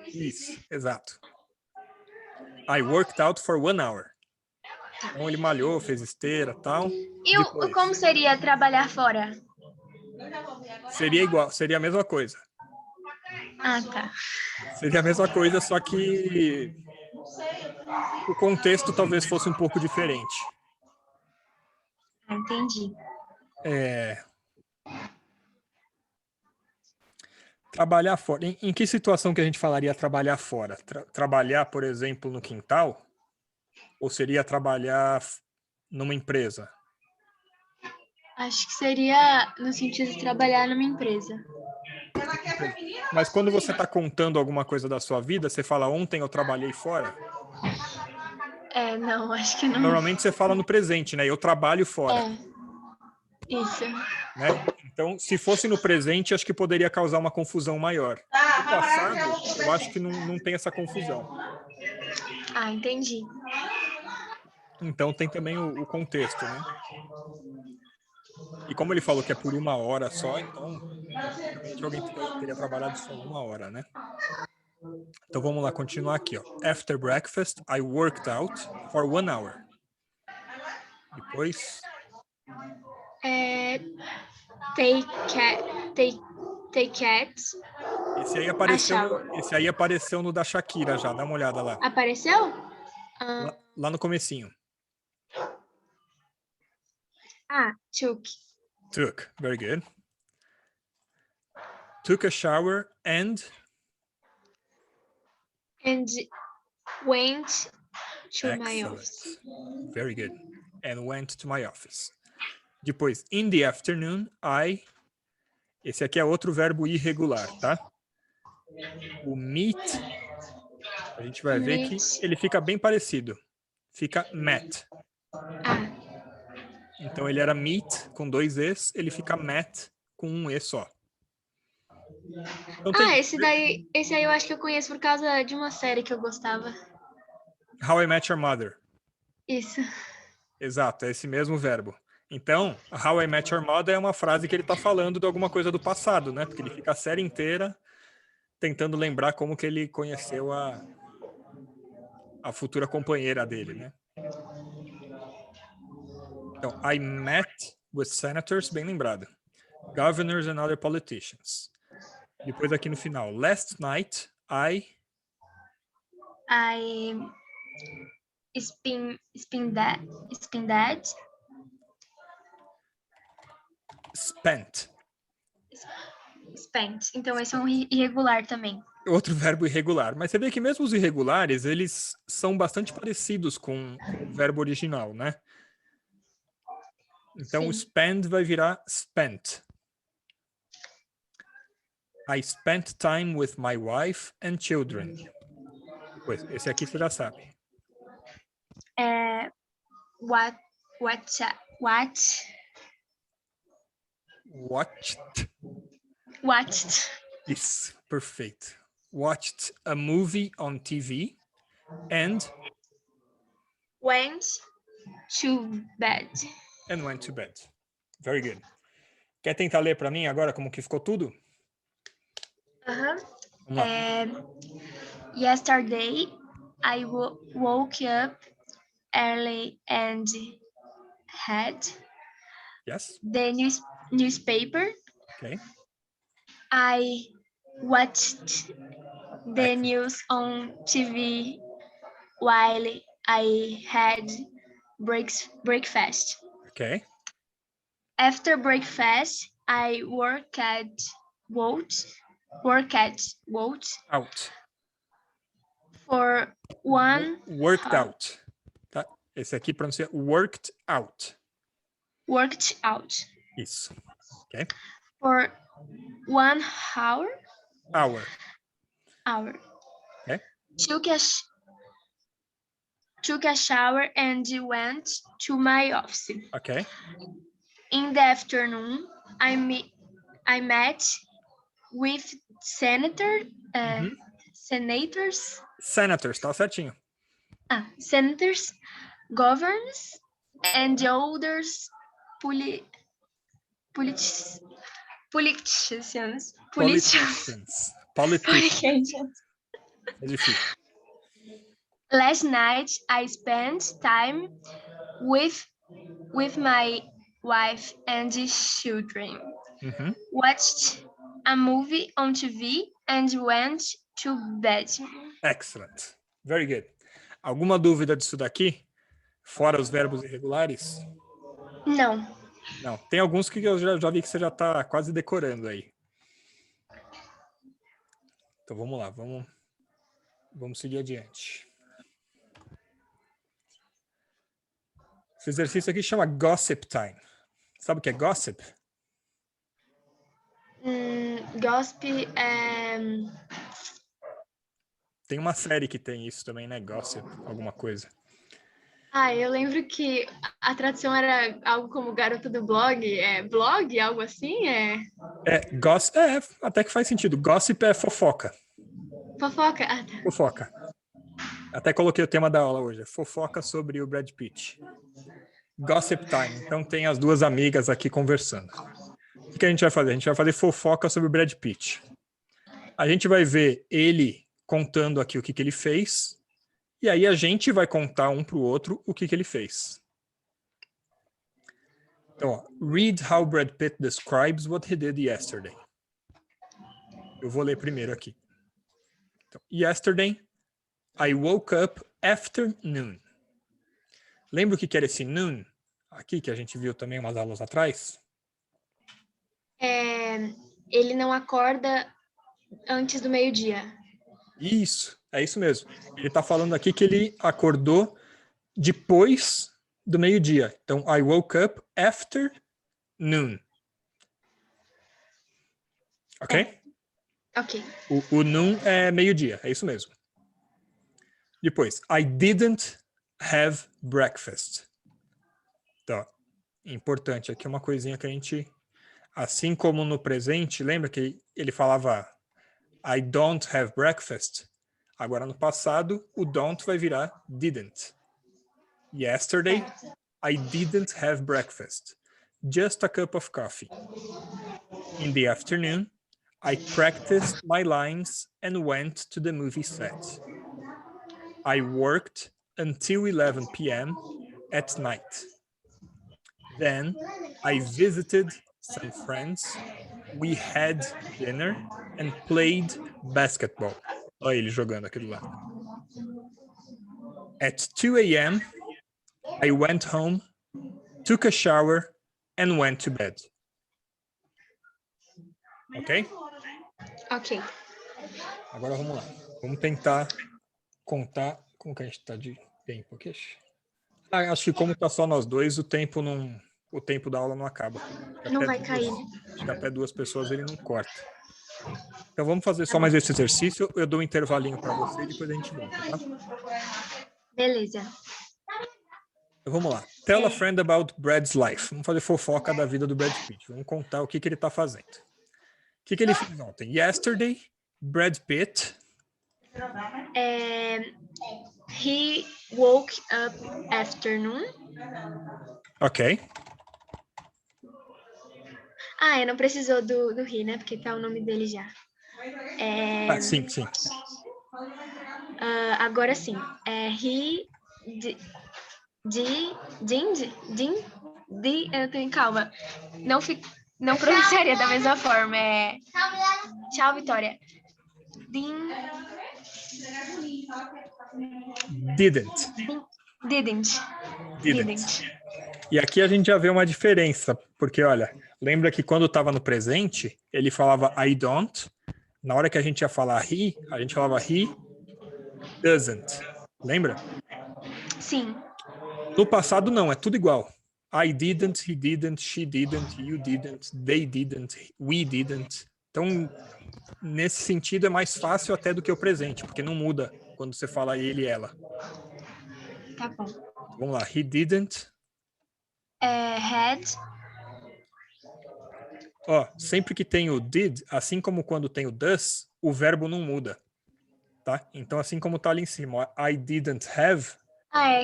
Isso, exato. I worked out for 1 hour. Então ele malhou, fez esteira e tal.
E como seria trabalhar fora?
Seria igual, seria a mesma coisa.
Ah, tá.
Seria a mesma coisa, só que o contexto talvez fosse um pouco diferente.
Entendi.
Trabalhar fora. Em que situação que a gente falaria trabalhar fora? Trabalhar, por exemplo, no quintal? Ou seria trabalhar numa empresa?
Acho que seria no sentido de trabalhar numa empresa.
Mas quando você está contando alguma coisa da sua vida, você fala, ontem eu trabalhei fora?
Não, acho que não.
Normalmente você fala no presente, né? Eu trabalho fora.
Isso.
Né? Então, se fosse no presente, acho que poderia causar uma confusão maior. No passado, eu acho que não tem essa confusão.
Ah, entendi.
Então, tem também o contexto, né? E como ele falou que é por 1 hora só, então, provavelmente alguém teria trabalhado só 1 hora, né? Então, vamos lá, continuar aqui, ó. After breakfast, I worked out for 1 hour. Depois,
É, take cat, a shower.
Esse aí apareceu no da Shakira já, dá uma olhada lá.
Apareceu? Ah,
Lá no comecinho.
took.
Took, very good. Took a shower and
Went to my
excellent.
office.
Very good. And went to my office. Depois, in the afternoon, esse aqui é outro verbo irregular, tá? O meet, a gente vai ver que ele fica bem parecido. Fica met. Então ele era meet com 2 E's, ele fica met com 1 E só. Então,
esse aí eu acho que eu conheço por causa de uma série que eu gostava.
How I Met Your Mother.
Isso.
Exato, é esse mesmo verbo. Então, How I Met Your Mother é uma frase que ele está falando de alguma coisa do passado, né? Porque ele fica a série inteira tentando lembrar como que ele conheceu a futura companheira dele, né? Então, I met with senators, bem lembrado. Governors and other politicians. Depois aqui no final, last night I
spent. Então esse é um irregular também.
Outro verbo irregular. Mas você vê que mesmo os irregulares, eles são bastante parecidos com o verbo original, né? Então, o spend vai virar spent. I spent time with my wife and children. Pois, esse aqui você já sabe.
Watched.
Isso, perfeito. Watched a movie on TV and
went to bed.
And went to bed. Very good. Quer tentar ler para mim agora como que ficou tudo?
Yesterday, I woke up early and had the newspaper.
Okay.
I watched the news on TV while I had breakfast.
Okay.
After breakfast, I worked
out
for 1
worked
hour.
Out. Tá? Esse aqui pronuncia worked out.
Worked out.
Isso. Okay.
For 1 hour.
Hour. Okay.
Took a shower and went to my office.
Okay.
In the afternoon, I met with senators,
tá certinho.
Senators, governors, and others politicians.
É difícil.
Last night, I spent time with my wife and children. Watched a movie on TV and went to bed.
Excellent. Very good. Alguma dúvida disso daqui? Fora os verbos irregulares?
Não.
Não. Tem alguns que eu já vi que você já está quase decorando aí. Então vamos lá, vamos seguir adiante. Esse exercício aqui chama Gossip Time. Sabe o que é gossip?
Gossip é...
Tem uma série que tem isso também, né? Gossip, alguma coisa.
Eu lembro que a tradução era algo como garota do blog. Blog, algo assim?
Gossip, até que faz sentido. Gossip é fofoca.
Fofoca?
Fofoca. Até coloquei o tema da aula hoje. Fofoca sobre o Brad Pitt. Gossip Time. Então tem as duas amigas aqui conversando. O que a gente vai fazer? A gente vai fazer fofoca sobre o Brad Pitt. A gente vai ver ele contando aqui o que ele fez. E aí a gente vai contar um para o outro o que ele fez. Então, ó, read how Brad Pitt describes what he did yesterday. Eu vou ler primeiro aqui. Então, yesterday, I woke up after noon. Lembra o que era esse noon? Aqui, que a gente viu também umas aulas atrás?
Ele não acorda antes do meio-dia.
Isso, é isso mesmo. Ele está falando aqui que ele acordou depois do meio-dia. Então, I woke up after noon. Ok?
Ok.
O noon é meio-dia, é isso mesmo. Depois, I didn't have breakfast. Então, importante aqui uma coisinha que a gente, assim como no presente, lembra que ele falava I don't have breakfast? Agora no passado, o don't vai virar didn't. Yesterday, I didn't have breakfast. Just a cup of coffee. In the afternoon, I practiced my lines and went to the movie set. I worked until 11 p.m. at night. Then I visited some friends. We had dinner and played basketball. Olha ele jogando aqui do lado. At 2 a.m., I went home, took a shower, and went to bed. Ok?
Ok.
Agora vamos lá. Vamos tentar contar como que a gente está de tempo aqui. Acho que como tá só nós dois, o tempo da aula não acaba.
Não vai cair.
Acho que até 2 pessoas ele não corta. Então vamos fazer só mais esse exercício. Eu dou um intervalinho para você e depois a gente volta, tá?
Beleza.
Então vamos lá. Tell a friend about Brad's life. Vamos fazer fofoca da vida do Brad Pitt. Vamos contar o que ele tá fazendo. O que ele fez ontem? Yesterday, Brad Pitt.
He woke up afternoon.
Ok.
Não precisou do he, né? Porque tá o nome dele já.
Sim, sim.
Agora sim. He eu tô em calma. Não pronunciaria da mesma forma. Tchau, Vitória. Didn't.
E aqui a gente já vê uma diferença, porque olha, lembra que quando estava no presente, ele falava I don't. Na hora que a gente ia falar he, a gente falava he doesn't. Lembra?
Sim.
No passado não, é tudo igual. I didn't, he didn't, she didn't, you didn't, they didn't, we didn't. Então, nesse sentido é mais fácil até do que o presente, porque não muda quando você fala ele e ela.
Tá bom.
Vamos lá, he didn't.
Had.
Sempre que tem o did, assim como quando tem o does, o verbo não muda. Tá? Então, assim como tá ali em cima, I didn't have.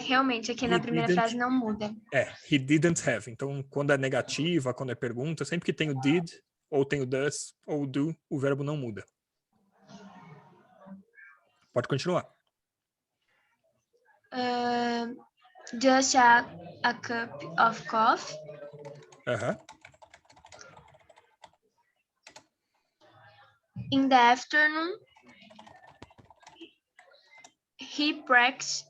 Realmente, aqui na primeira frase não muda.
He didn't have. Então, quando é negativa, quando é pergunta, sempre que tem o did, ou tem o does, ou do, o verbo não muda. Pode continuar.
Just a cup of coffee. In the afternoon, he practiced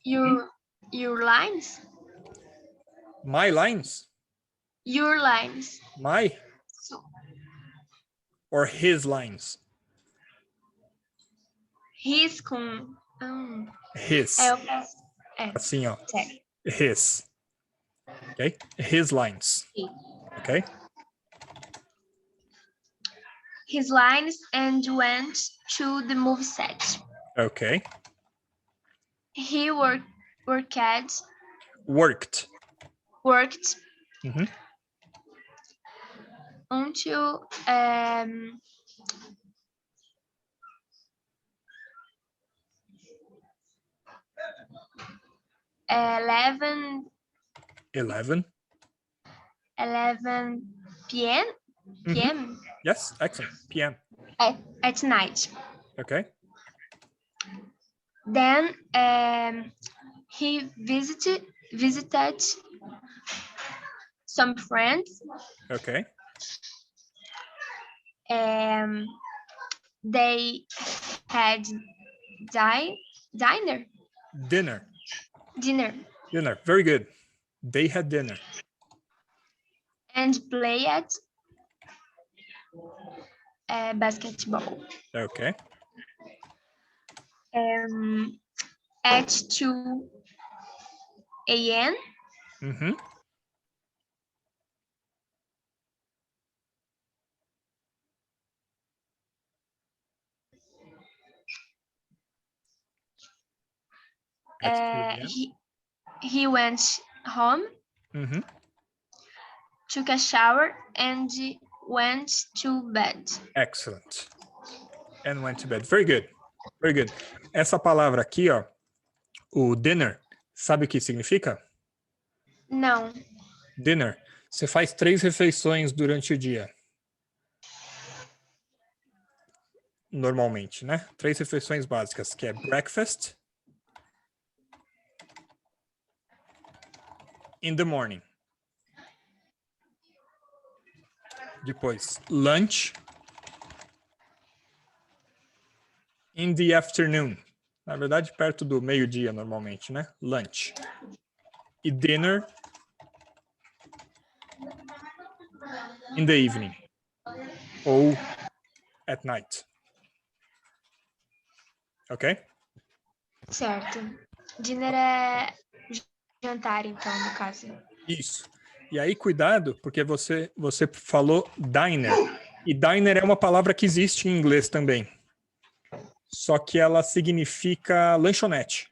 your lines.
My lines?
Your lines.
My? Or his lines?
His com...
His. Assim, ó. His. Ok? His lines. Ok?
His lines and went to the movie set.
Ok.
He worked. Until 11 p.m. PM?
Yes, excellent. PM.
At night.
Okay.
Then He visited some friends.
Okay.
They had dinner.
Dinner.
Dinner.
Dinner. Very good. They had dinner.
And played basketball.
Okay.
At 2 a.m.
Mm-hmm. At 2 a.m.
He went home,
Mm-hmm.
took a shower, and went to bed.
Excellent. And went to bed. Very good. Very good. Essa palavra aqui, ó, o dinner, sabe o que significa?
Não.
Dinner. Você faz 3 refeições durante o dia. Normalmente, né? 3 refeições básicas, que é breakfast, in the morning. Depois, lunch, in the afternoon. Na verdade, perto do meio-dia, normalmente, né? Lunch. E dinner, in the evening. Ou at night. Ok?
Certo. Dinner é jantar, então, no caso.
Isso. E aí, cuidado, porque você falou diner. E diner é uma palavra que existe em inglês também. Só que ela significa lanchonete.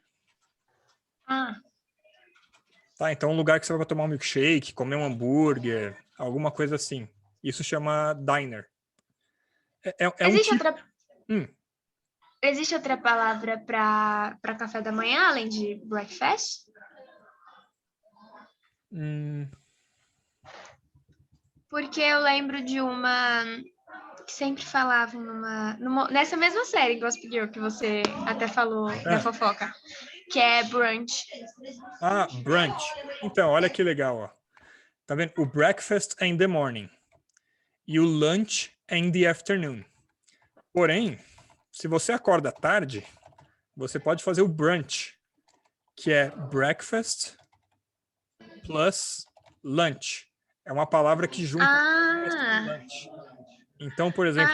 Ah.
Tá, então um lugar que você vai tomar um milkshake, comer um hambúrguer, alguma coisa assim. Isso chama diner.
Existe
tipo...
outra... Existe outra palavra para café da manhã, além de breakfast? Porque eu lembro de uma que sempre falavam nessa mesma série, Gossip Girl, que você até falou da fofoca, que é brunch.
Ah, brunch. Então, olha que legal, ó. Tá vendo? O breakfast é in the morning. E o lunch é in the afternoon. Porém, se você acorda tarde, você pode fazer o brunch, que é breakfast plus lunch. É uma palavra que junta breakfast e lunch. Então, por exemplo,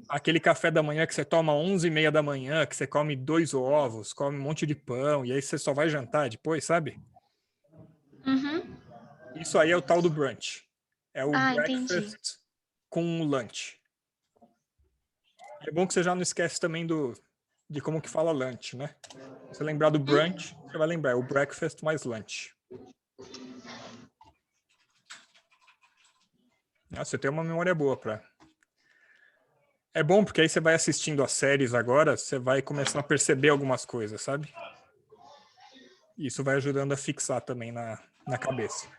aquele café da manhã que você toma 11h30 da manhã, que você come 2 ovos, come um monte de pão, e aí você só vai jantar depois, sabe?
Uhum.
Isso aí é o tal do brunch. É o breakfast
entendi.
com o lunch. E é bom que você já não esquece também de como que fala lunch, né? Se você lembrar do brunch, você vai lembrar, é o breakfast mais lunch. Você tem uma memória boa para... É bom porque aí você vai assistindo as séries agora, você vai começar a perceber algumas coisas, sabe? Isso vai ajudando a fixar também na cabeça.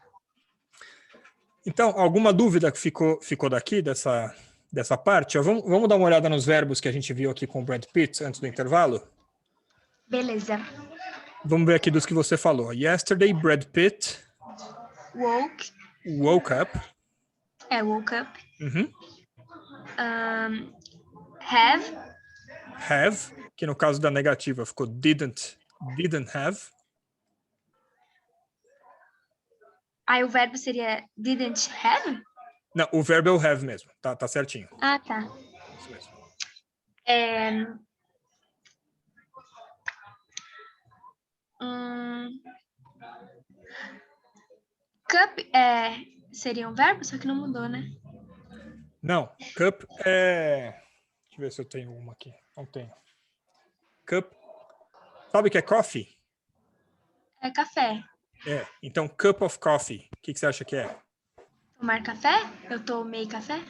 Então, alguma dúvida que ficou daqui, dessa parte? Vamos dar uma olhada nos verbos que a gente viu aqui com o Brad Pitt antes do intervalo?
Beleza.
Vamos ver aqui dos que você falou. Yesterday, Brad Pitt woke up.
Woke up.
Uhum.
Have,
que no caso da negativa ficou didn't have.
Aí o verbo seria didn't have?
Não, o verbo é o have mesmo, tá certinho.
Ah, tá.
Isso mesmo.
Cup seria um verbo, só que não mudou, né?
Não, cup é... Deixa eu ver se eu tenho uma aqui. Não tenho. Cup. Sabe o que é coffee?
É café.
Então cup of coffee. O que você acha que é?
Tomar café? Eu tomei café?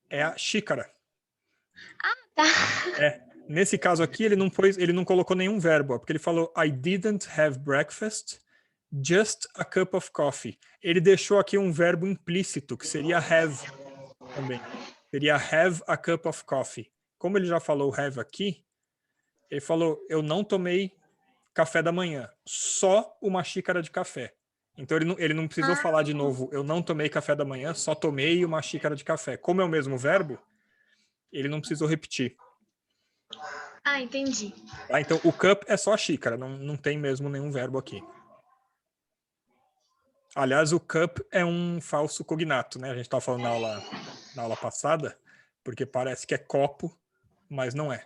É a xícara.
Ah, tá.
Nesse caso aqui, ele não colocou nenhum verbo, porque ele falou I didn't have breakfast, just a cup of coffee. Ele deixou aqui um verbo implícito, que seria have também. Seria have a cup of coffee. Como ele já falou have aqui, ele falou, eu não tomei café da manhã. Só uma xícara de café. Então ele não precisou falar de novo, eu não tomei café da manhã, só tomei uma xícara de café. Como é o mesmo verbo, ele não precisou repetir.
Ah, entendi.
Tá? Então o cup é só a xícara, não tem mesmo nenhum verbo aqui. Aliás, o cup é um falso cognato, né? A gente estava falando na aula passada, porque parece que é copo, mas não é.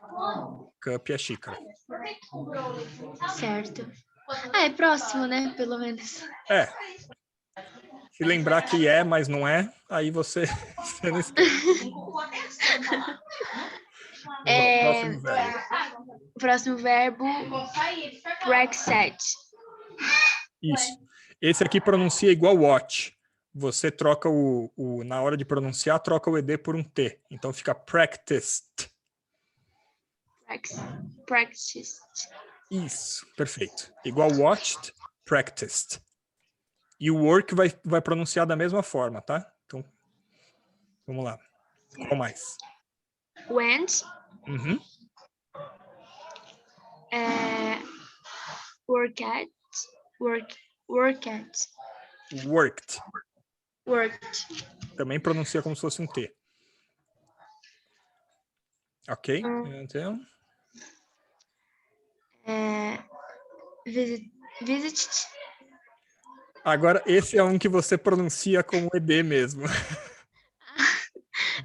Cup é xícara.
Certo. Ah, é próximo, né? Pelo menos.
É. Se lembrar que é, mas não é, aí você não esquece. Próximo verbo.
Próximo verbo, Brexit.
Isso. Esse aqui pronuncia igual watch. Você troca na hora de pronunciar, troca o ED por um T. Então fica practiced.
Practiced.
Isso, perfeito. Igual watched, practiced. E o work vai pronunciar da mesma forma, tá? Então, vamos lá. Qual mais?
Went.
Uhum.
Worked.
Worked.
Worked.
Também pronuncia como se fosse um T. Ok? Então...
Visited.
Agora, esse é um que você pronuncia como ED mesmo.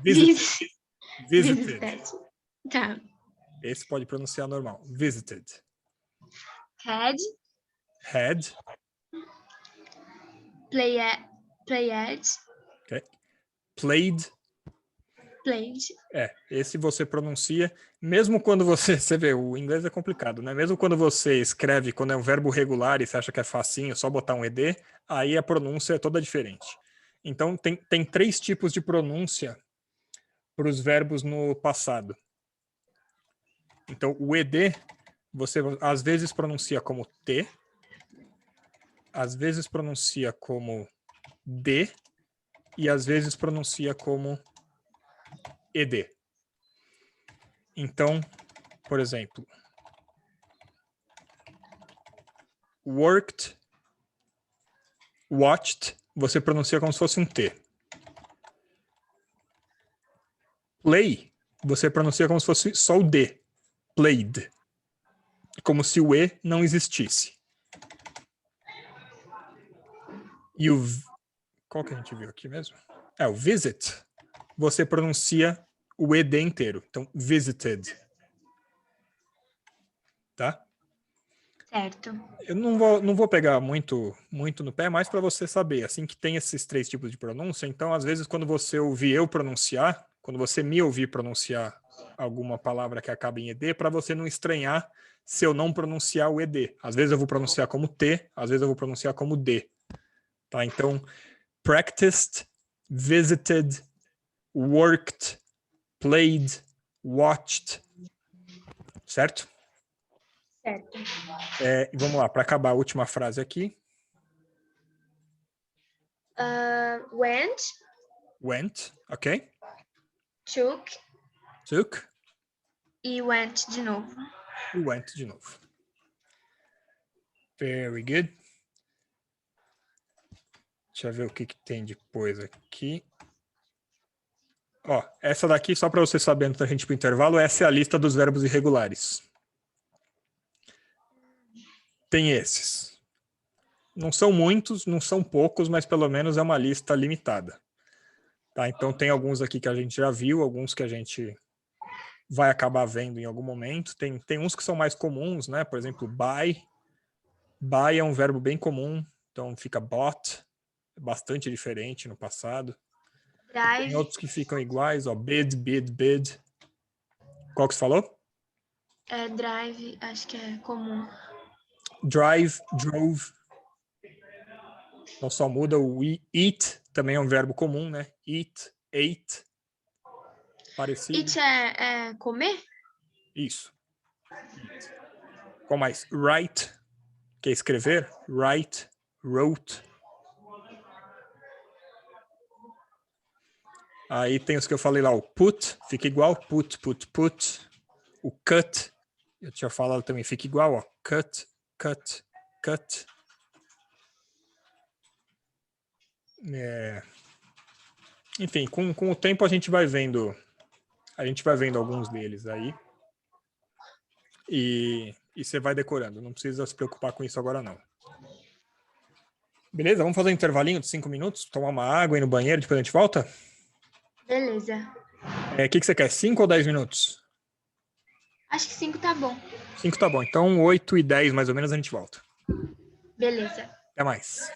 Visited.
Visited.
Tá.
Esse pode pronunciar normal. Visited.
Had.
Had.
Played.
Okay. Played.
Played.
Esse você pronuncia, mesmo quando você vê, o inglês é complicado, né? Mesmo quando você escreve, quando é um verbo regular e você acha que é facinho, só botar um ED, aí a pronúncia é toda diferente. Então, tem 3 tipos de pronúncia para os verbos no passado. Então, o ED, você às vezes pronuncia como T, às vezes pronuncia como D, e às vezes pronuncia como ED. Então, por exemplo, worked, watched, você pronuncia como se fosse um T. Play, você pronuncia como se fosse só o D. Played. Como se o E não existisse. E o... Qual que a gente viu aqui mesmo? O visit. Você pronuncia o ED inteiro. Então, visited. Tá?
Certo.
Eu não vou pegar muito no pé, mas para você saber, assim que tem esses 3 tipos de pronúncia, então às vezes quando você ouvir eu pronunciar, quando você me ouvir pronunciar alguma palavra que acaba em ED, para você não estranhar se eu não pronunciar o ED. Às vezes eu vou pronunciar como T, às vezes eu vou pronunciar como D. Tá? Então, practiced, visited, worked, played, watched. Certo?
Certo.
Vamos lá, para acabar a última frase aqui.
Went.
Went, ok?
Took. E went de novo.
E went de novo. Very good. Deixa eu ver o que tem depois aqui. Ó, essa daqui, só para você saber antes da gente ir para o intervalo, essa é a lista dos verbos irregulares. Tem esses. Não são muitos, não são poucos, mas pelo menos é uma lista limitada. Tá? Então tem alguns aqui que a gente já viu, alguns que a gente vai acabar vendo em algum momento. Tem uns que são mais comuns, né? Por exemplo, buy. Buy é um verbo bem comum, então fica bought, bastante diferente no passado.
Drive.
Tem outros que ficam iguais, ó, bid. Qual que você falou?
Drive, acho que é comum.
Drive, drove. Então só muda o eat, também é um verbo comum, né? Eat, ate. Parecido.
Eat é comer?
Isso. Qual mais? Write, que é escrever. Write, wrote. Aí tem os que eu falei lá, o put, fica igual. Put. O cut, eu tinha falado também, fica igual, ó. Cut. cut, cut. Enfim, com o tempo a gente vai vendo alguns deles aí e você vai decorando. Não precisa se preocupar com isso agora, não. Beleza? Vamos fazer um intervalinho de 5 minutos? Tomar uma água, ir no banheiro, depois a gente volta?
Beleza.
O que você quer? 5 ou 10 minutos?
Acho que 5 tá bom.
5 tá bom. Então 8 e 10 mais ou menos a gente volta.
Beleza.
Até mais.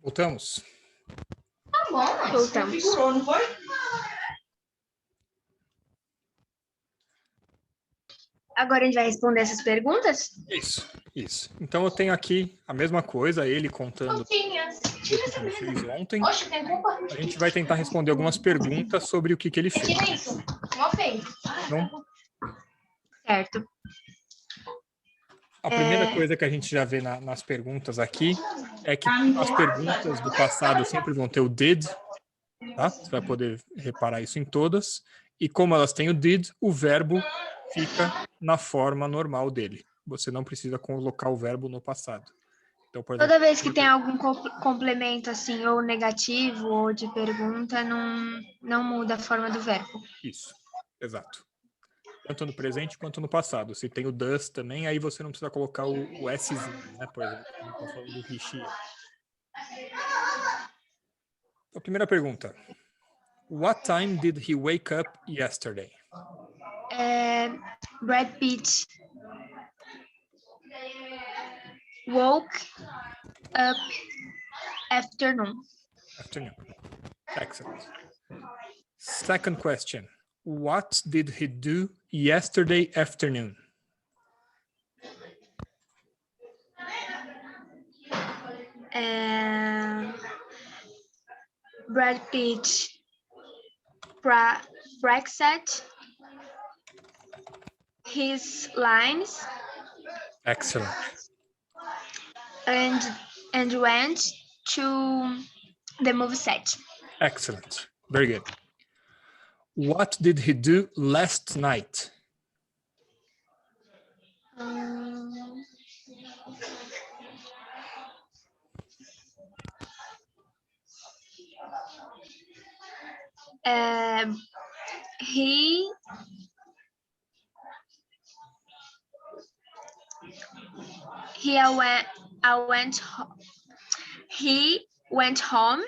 Voltamos?
Tá bom, mas
Voltamos.
configurou, não foi?
Agora a gente vai responder essas perguntas?
Isso. Então eu tenho aqui a mesma coisa, ele contando o que ele fez ontem.
Oxe, tem culpa.
A gente vai tentar responder algumas perguntas sobre o que ele fez.
Tira isso. Mó feio.
Então,
Certo.
a primeira coisa que a gente já vê nas perguntas aqui é que as perguntas do passado sempre vão ter o did, tá? Você vai poder reparar isso em todas. E como elas têm o did, o verbo fica na forma normal dele. Você não precisa colocar o verbo no passado. Então, por exemplo,
Toda vez que tem algum complemento assim, ou negativo, ou de pergunta, não muda a forma do verbo.
isso, exato. Tanto no presente quanto no passado. Se tem o does também, aí você não precisa colocar o Szinho, né? Por exemplo, quando está falando do he, she. A primeira pergunta. What time did he wake up yesterday?
Brad Pitt woke up afternoon.
Afternoon. Excellent. Second question. What did he do yesterday afternoon?
Brad Pitt practiced his lines
Excellent.
and went to the movie set.
Excellent. Very good. What did he do last night?
He went home,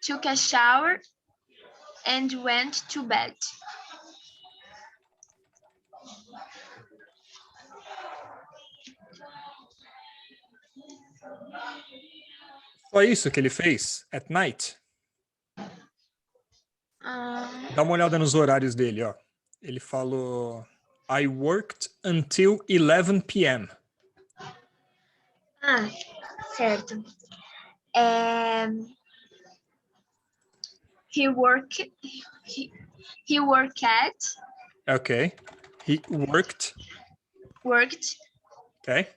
took a shower, and went to bed.
Só isso que ele fez at night? Dá uma olhada nos horários dele, ó. Ele falou I worked until 11 p.m.
Certo. He worked.
Okay. He worked. Okay.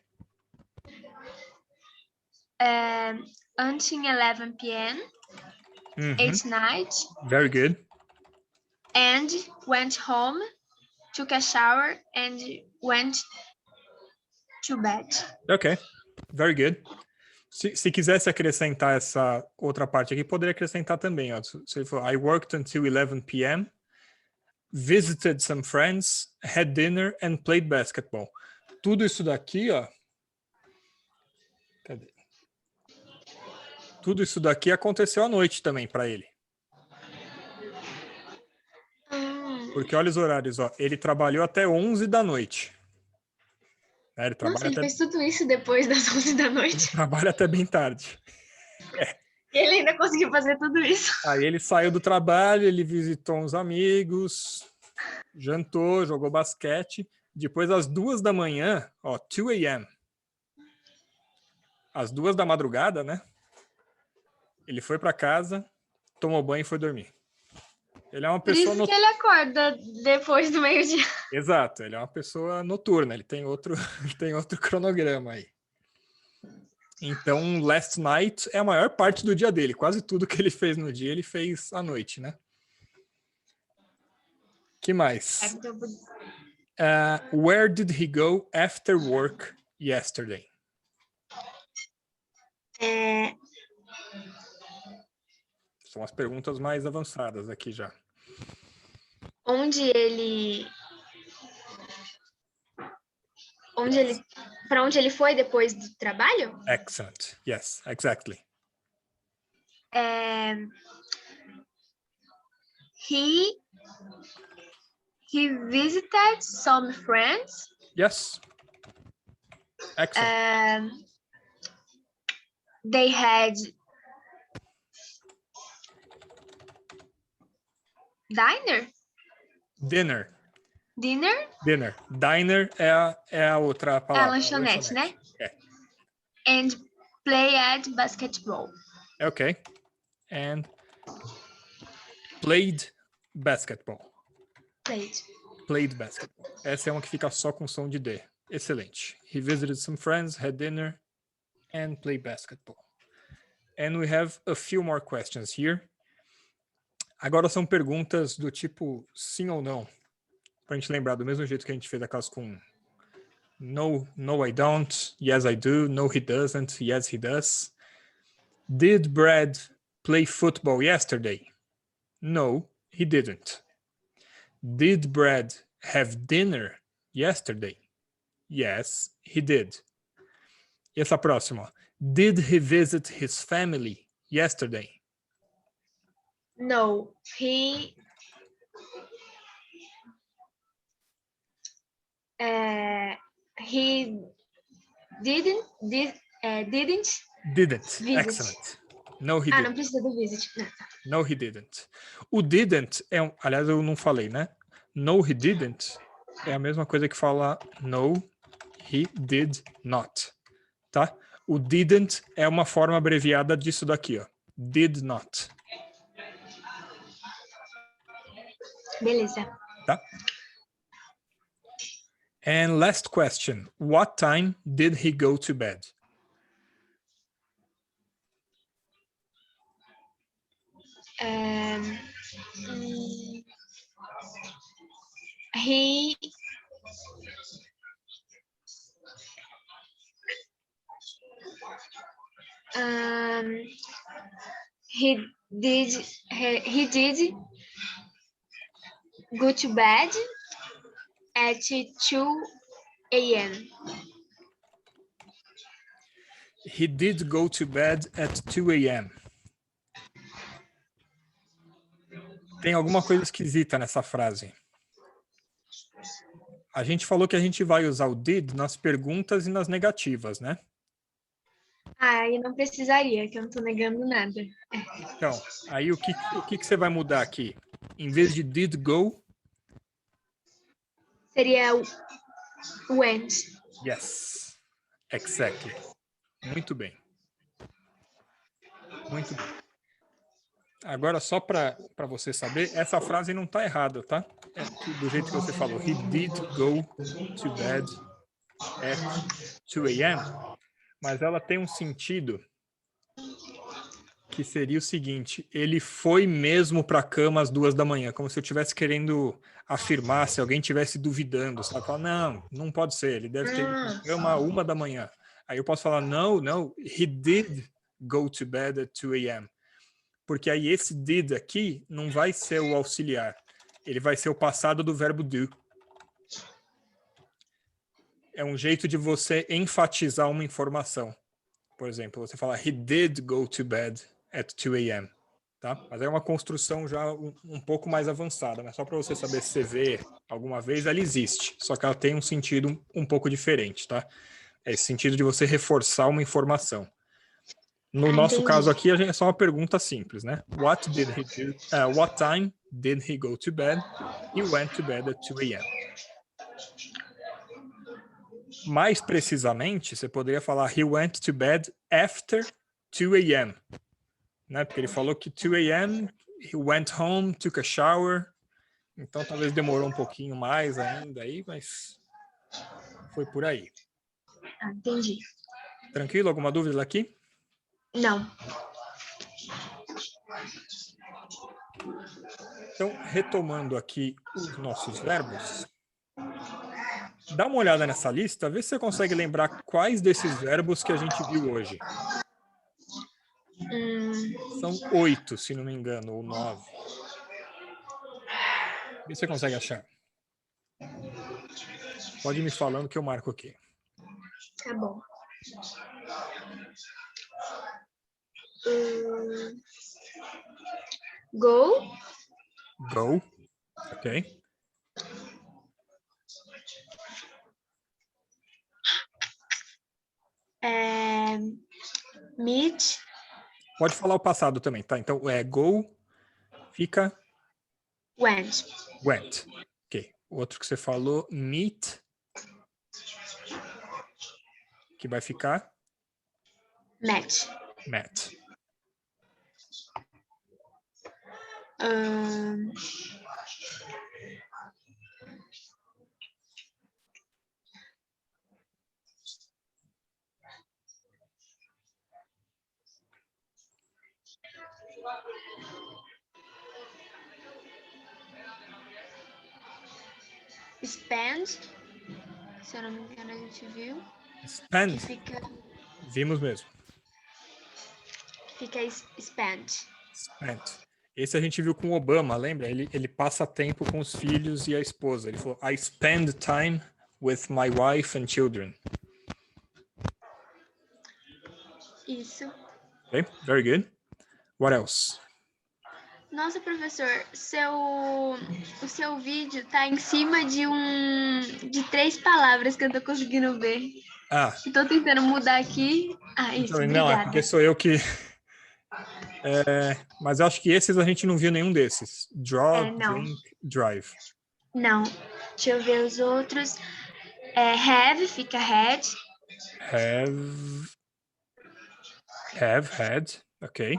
Until 11 p.m. At night.
Very good.
And went home, took a shower, and went to bed.
Ok, very good. Se quisesse acrescentar essa outra parte aqui, poderia acrescentar também. Ó. Se ele for, I worked until 11 p.m., visited some friends, had dinner, and played basketball. Tudo isso daqui, ó. Cadê? Tudo isso daqui aconteceu à noite também para ele. Porque olha os horários, ó. Ele trabalhou até 11 da noite. Ele
Nossa, ele fez tudo isso depois das 11 da noite.
Ele trabalha até bem tarde.
Ele ainda conseguiu fazer tudo isso.
Aí ele saiu do trabalho, ele visitou uns amigos, jantou, jogou basquete. Depois, às 2 da manhã, ó, 2 a.m., às 2 da madrugada, né? Ele foi para casa, tomou banho e foi dormir. Ele é uma pessoa...
Por isso que ele acorda depois do meio-dia.
Exato, ele é uma pessoa noturna, ele tem outro cronograma aí. Então, last night é a maior parte do dia dele. Quase tudo que ele fez no dia, ele fez à noite, né? Que mais? Where did he go after work yesterday? São as perguntas mais avançadas aqui já.
Para onde ele foi depois do trabalho?
Excellent. Yes, exactly.
He visited some friends.
Yes. Excellent.
They had Diner?
Dinner.
Dinner?
Dinner. Diner é a outra
É a
palavra.
lanchonete, né?
É.
And play at basketball.
É ok. And played basketball. Played basketball. Essa é uma que fica só com som de D. Excelente. He visited some friends, had dinner, and played basketball. And we have a few more questions here. Agora são perguntas do tipo sim ou não. Pra gente lembrar, do mesmo jeito que a gente fez aquelas com no, no I don't, yes I do, no he doesn't, yes he does. Did Brad play football yesterday? No, he didn't. Did Brad have dinner yesterday? Yes, he did. E essa próxima? Did he visit his family yesterday?
No, he didn't
Didn't.
visit.
Excellent. No, he
Não
didn't.
precisa do visit. Não.
No, he didn't. O didn't é aliás, eu não falei, né? No, he didn't é a mesma coisa que falar no, he did not. Tá? O didn't é uma forma abreviada disso daqui, ó. Did not.
Beleza.
Tá? And last question. What time did he go to bed?
He did go to bed at 2 a.m.
He did go to bed at 2 a.m. Tem alguma coisa esquisita nessa frase. A gente falou que a gente vai usar o did nas perguntas e nas negativas, né?
Aí não precisaria, que eu não tô negando nada.
Então, aí o que você vai mudar aqui? Em vez de did go,
Seria went.
yes, exactly. Muito bem. Muito bem. Agora, só para você saber, essa frase não está errada, tá? É do jeito que você falou. He did go to bed at 2 a.m. Mas ela tem um sentido que seria o seguinte: ele foi mesmo para a cama às 2 da manhã, como se eu estivesse querendo afirmar, se alguém estivesse duvidando, sabe? Falar, não pode ser, ele deve ter ido para a cama à 1 da manhã. Aí eu posso falar, no, he did go to bed at 2 a.m. Porque aí esse did aqui não vai ser o auxiliar, ele vai ser o passado do verbo do. É um jeito de você enfatizar uma informação. Por exemplo, você fala, he did go to bed at 2 a.m. Tá? Mas é uma construção já um pouco mais avançada, mas só para você saber se você vê alguma vez, ela existe, só que ela tem um sentido um pouco diferente, tá? É esse sentido de você reforçar uma informação. No nosso caso aqui, é só uma pergunta simples, né? What time did he go to bed? He went to bed at 2 a.m. Mais precisamente, você poderia falar he went to bed after 2 a.m. Né? Porque ele falou que 2 a.m. he went home, took a shower. Então talvez demorou um pouquinho mais ainda aí, mas foi por aí.
Entendi.
Tranquilo? Alguma dúvida aqui?
Não.
Então, retomando aqui os nossos verbos, dá uma olhada nessa lista, vê se você consegue lembrar quais desses verbos que a gente viu hoje. São 8, se não me engano, ou 9. Vê se você consegue achar. Pode ir me falando que eu marco aqui.
Tá bom. Go.
Go. Ok.
Meet.
Pode falar o passado também, tá? Então, go fica
Went.
Went. Ok. O outro que você falou, meet. Que vai ficar?
Met.
Met.
Spend. Se eu não me engano, a gente viu. Que
Spend. Vimos mesmo.
fica spent.
Spent. Esse a gente viu com o Obama, lembra? Ele passa tempo com os filhos e a esposa. Ele falou, I spend time with my wife and children.
Isso.
Okay, very good. What else?
Nossa, professor, o seu vídeo tá em cima de 3 palavras que eu tô conseguindo ver.
Ah,
Tô tentando mudar aqui. Ah, isso,
não,
obrigada.
é porque sou eu que... mas eu acho que esses a gente não viu nenhum desses. Draw,
não.
drink, drive.
Não. Deixa eu ver os outros. Have, fica had.
Have, had, ok.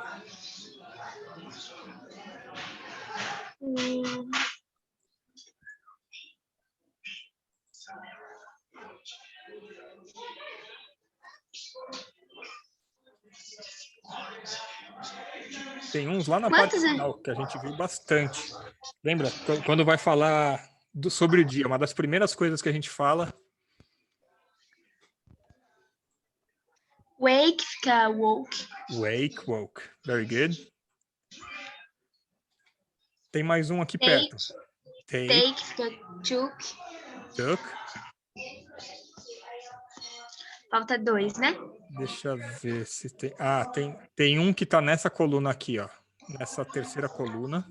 Tem uns lá na parte final que a gente viu bastante. Lembra? Quando vai falar sobre o dia, uma das primeiras coisas que a gente fala...
Wake, fica woke.
Wake, woke. Very good. Tem mais um aqui
Take,
perto.
Take, fica took.
Took.
Falta 2, né?
Deixa eu ver se tem... Ah, tem um que tá nessa coluna aqui, ó. Nessa terceira coluna.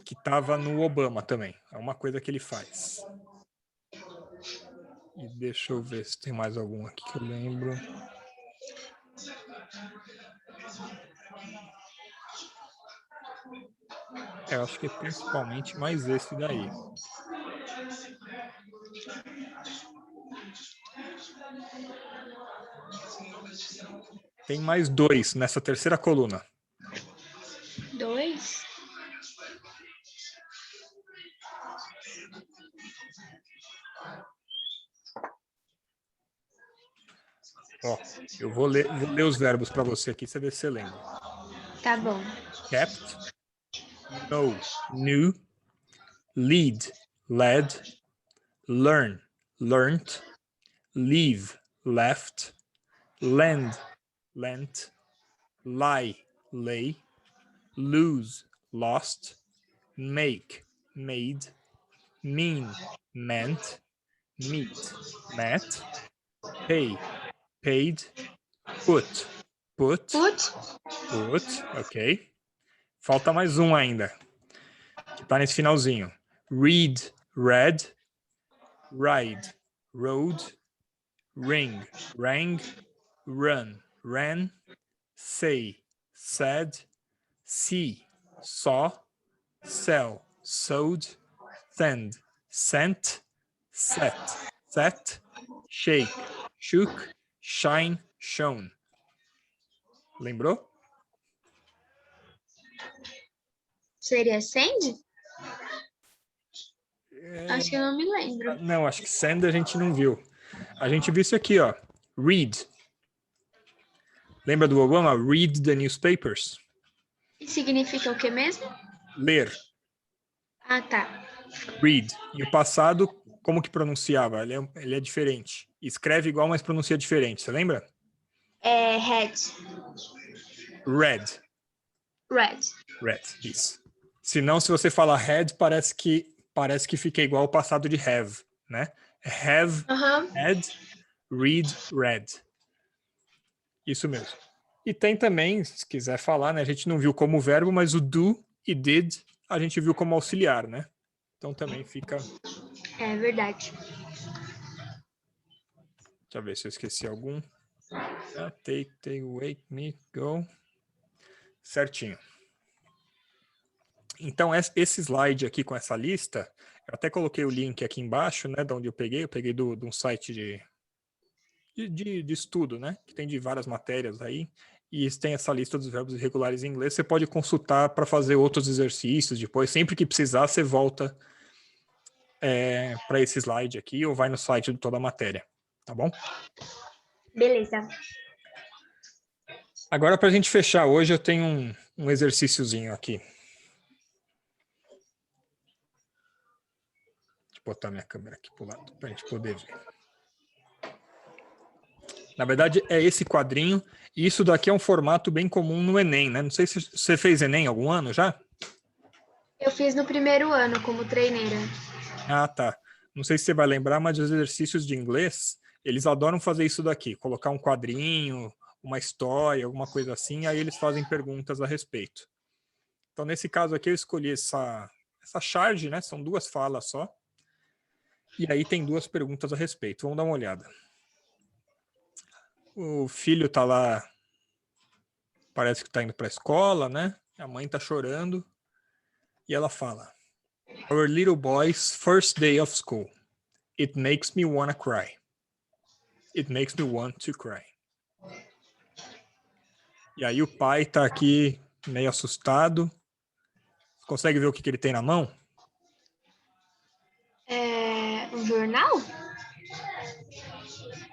Que tava no Obama também. É uma coisa que ele faz. E deixa eu ver se tem mais algum aqui que eu lembro. Eu acho que é principalmente mais esse daí. Tem mais 2 nessa terceira coluna.
2?
Ó, eu vou ler os verbos para você aqui, você vê se você lembra.
Tá bom.
Kept, know, knew, lead, led, learn, learnt, leave, left, lend, lent, lie, lay, lose, lost, make, made, mean, meant, meet, met, pay, paid, put, put, ok. Falta mais um ainda, que tá nesse finalzinho. Read, read, ride, rode, ring, rang, run, ran, say, said, see, saw, sell, sold, send, sent, set, shake, shook, shine, shone. Lembrou?
Seria send? Acho que eu não me lembro.
Não, acho que send a gente não viu. A gente viu isso aqui, ó. Read. Lembra do Obama? Read the newspapers.
E significa o que mesmo?
Ler.
Ah, tá.
Read. E o passado, como que pronunciava? Ele é diferente. Escreve igual, mas pronuncia diferente. Você lembra?
Had.
Read.
Read.
Read, isso. Se não, se você falar had, parece que fica igual ao passado de have, né? Have, had, read, read. Isso mesmo. E tem também, se quiser falar, né? A gente não viu como verbo, mas o do e did a gente viu como auxiliar, né? Então também fica...
É verdade.
Deixa eu ver se eu esqueci algum. Take, wake, me, go. Certinho. Então, esse slide aqui com essa lista, eu até coloquei o link aqui embaixo, né, de onde eu peguei de um site de estudo, né, que tem de várias matérias aí, e tem essa lista dos verbos irregulares em inglês, você pode consultar para fazer outros exercícios depois, sempre que precisar, você volta para esse slide aqui ou vai no site de toda a matéria, tá bom?
Beleza.
Agora, para a gente fechar hoje, eu tenho um exercíciozinho aqui. Deixa eu botar minha câmera aqui pro lado, para a gente poder ver. Na verdade, é esse quadrinho, e isso daqui é um formato bem comum no Enem, né? Não sei se você fez Enem algum ano já?
Eu fiz no primeiro ano como treineira.
Ah, tá. Não sei se você vai lembrar, mas os exercícios de inglês, eles adoram fazer isso daqui, colocar um quadrinho, uma história, alguma coisa assim, aí eles fazem perguntas a respeito. Então, nesse caso aqui, eu escolhi essa charge, né? São 2 falas só. E aí tem 2 perguntas a respeito. Vamos dar uma olhada. O filho tá lá, parece que tá indo para a escola, né? A mãe tá chorando. E ela fala: Our little boy's first day of school. It makes me wanna cry. It makes me want to cry. E aí o pai tá aqui meio assustado. Consegue ver o que ele tem na mão?
Um jornal?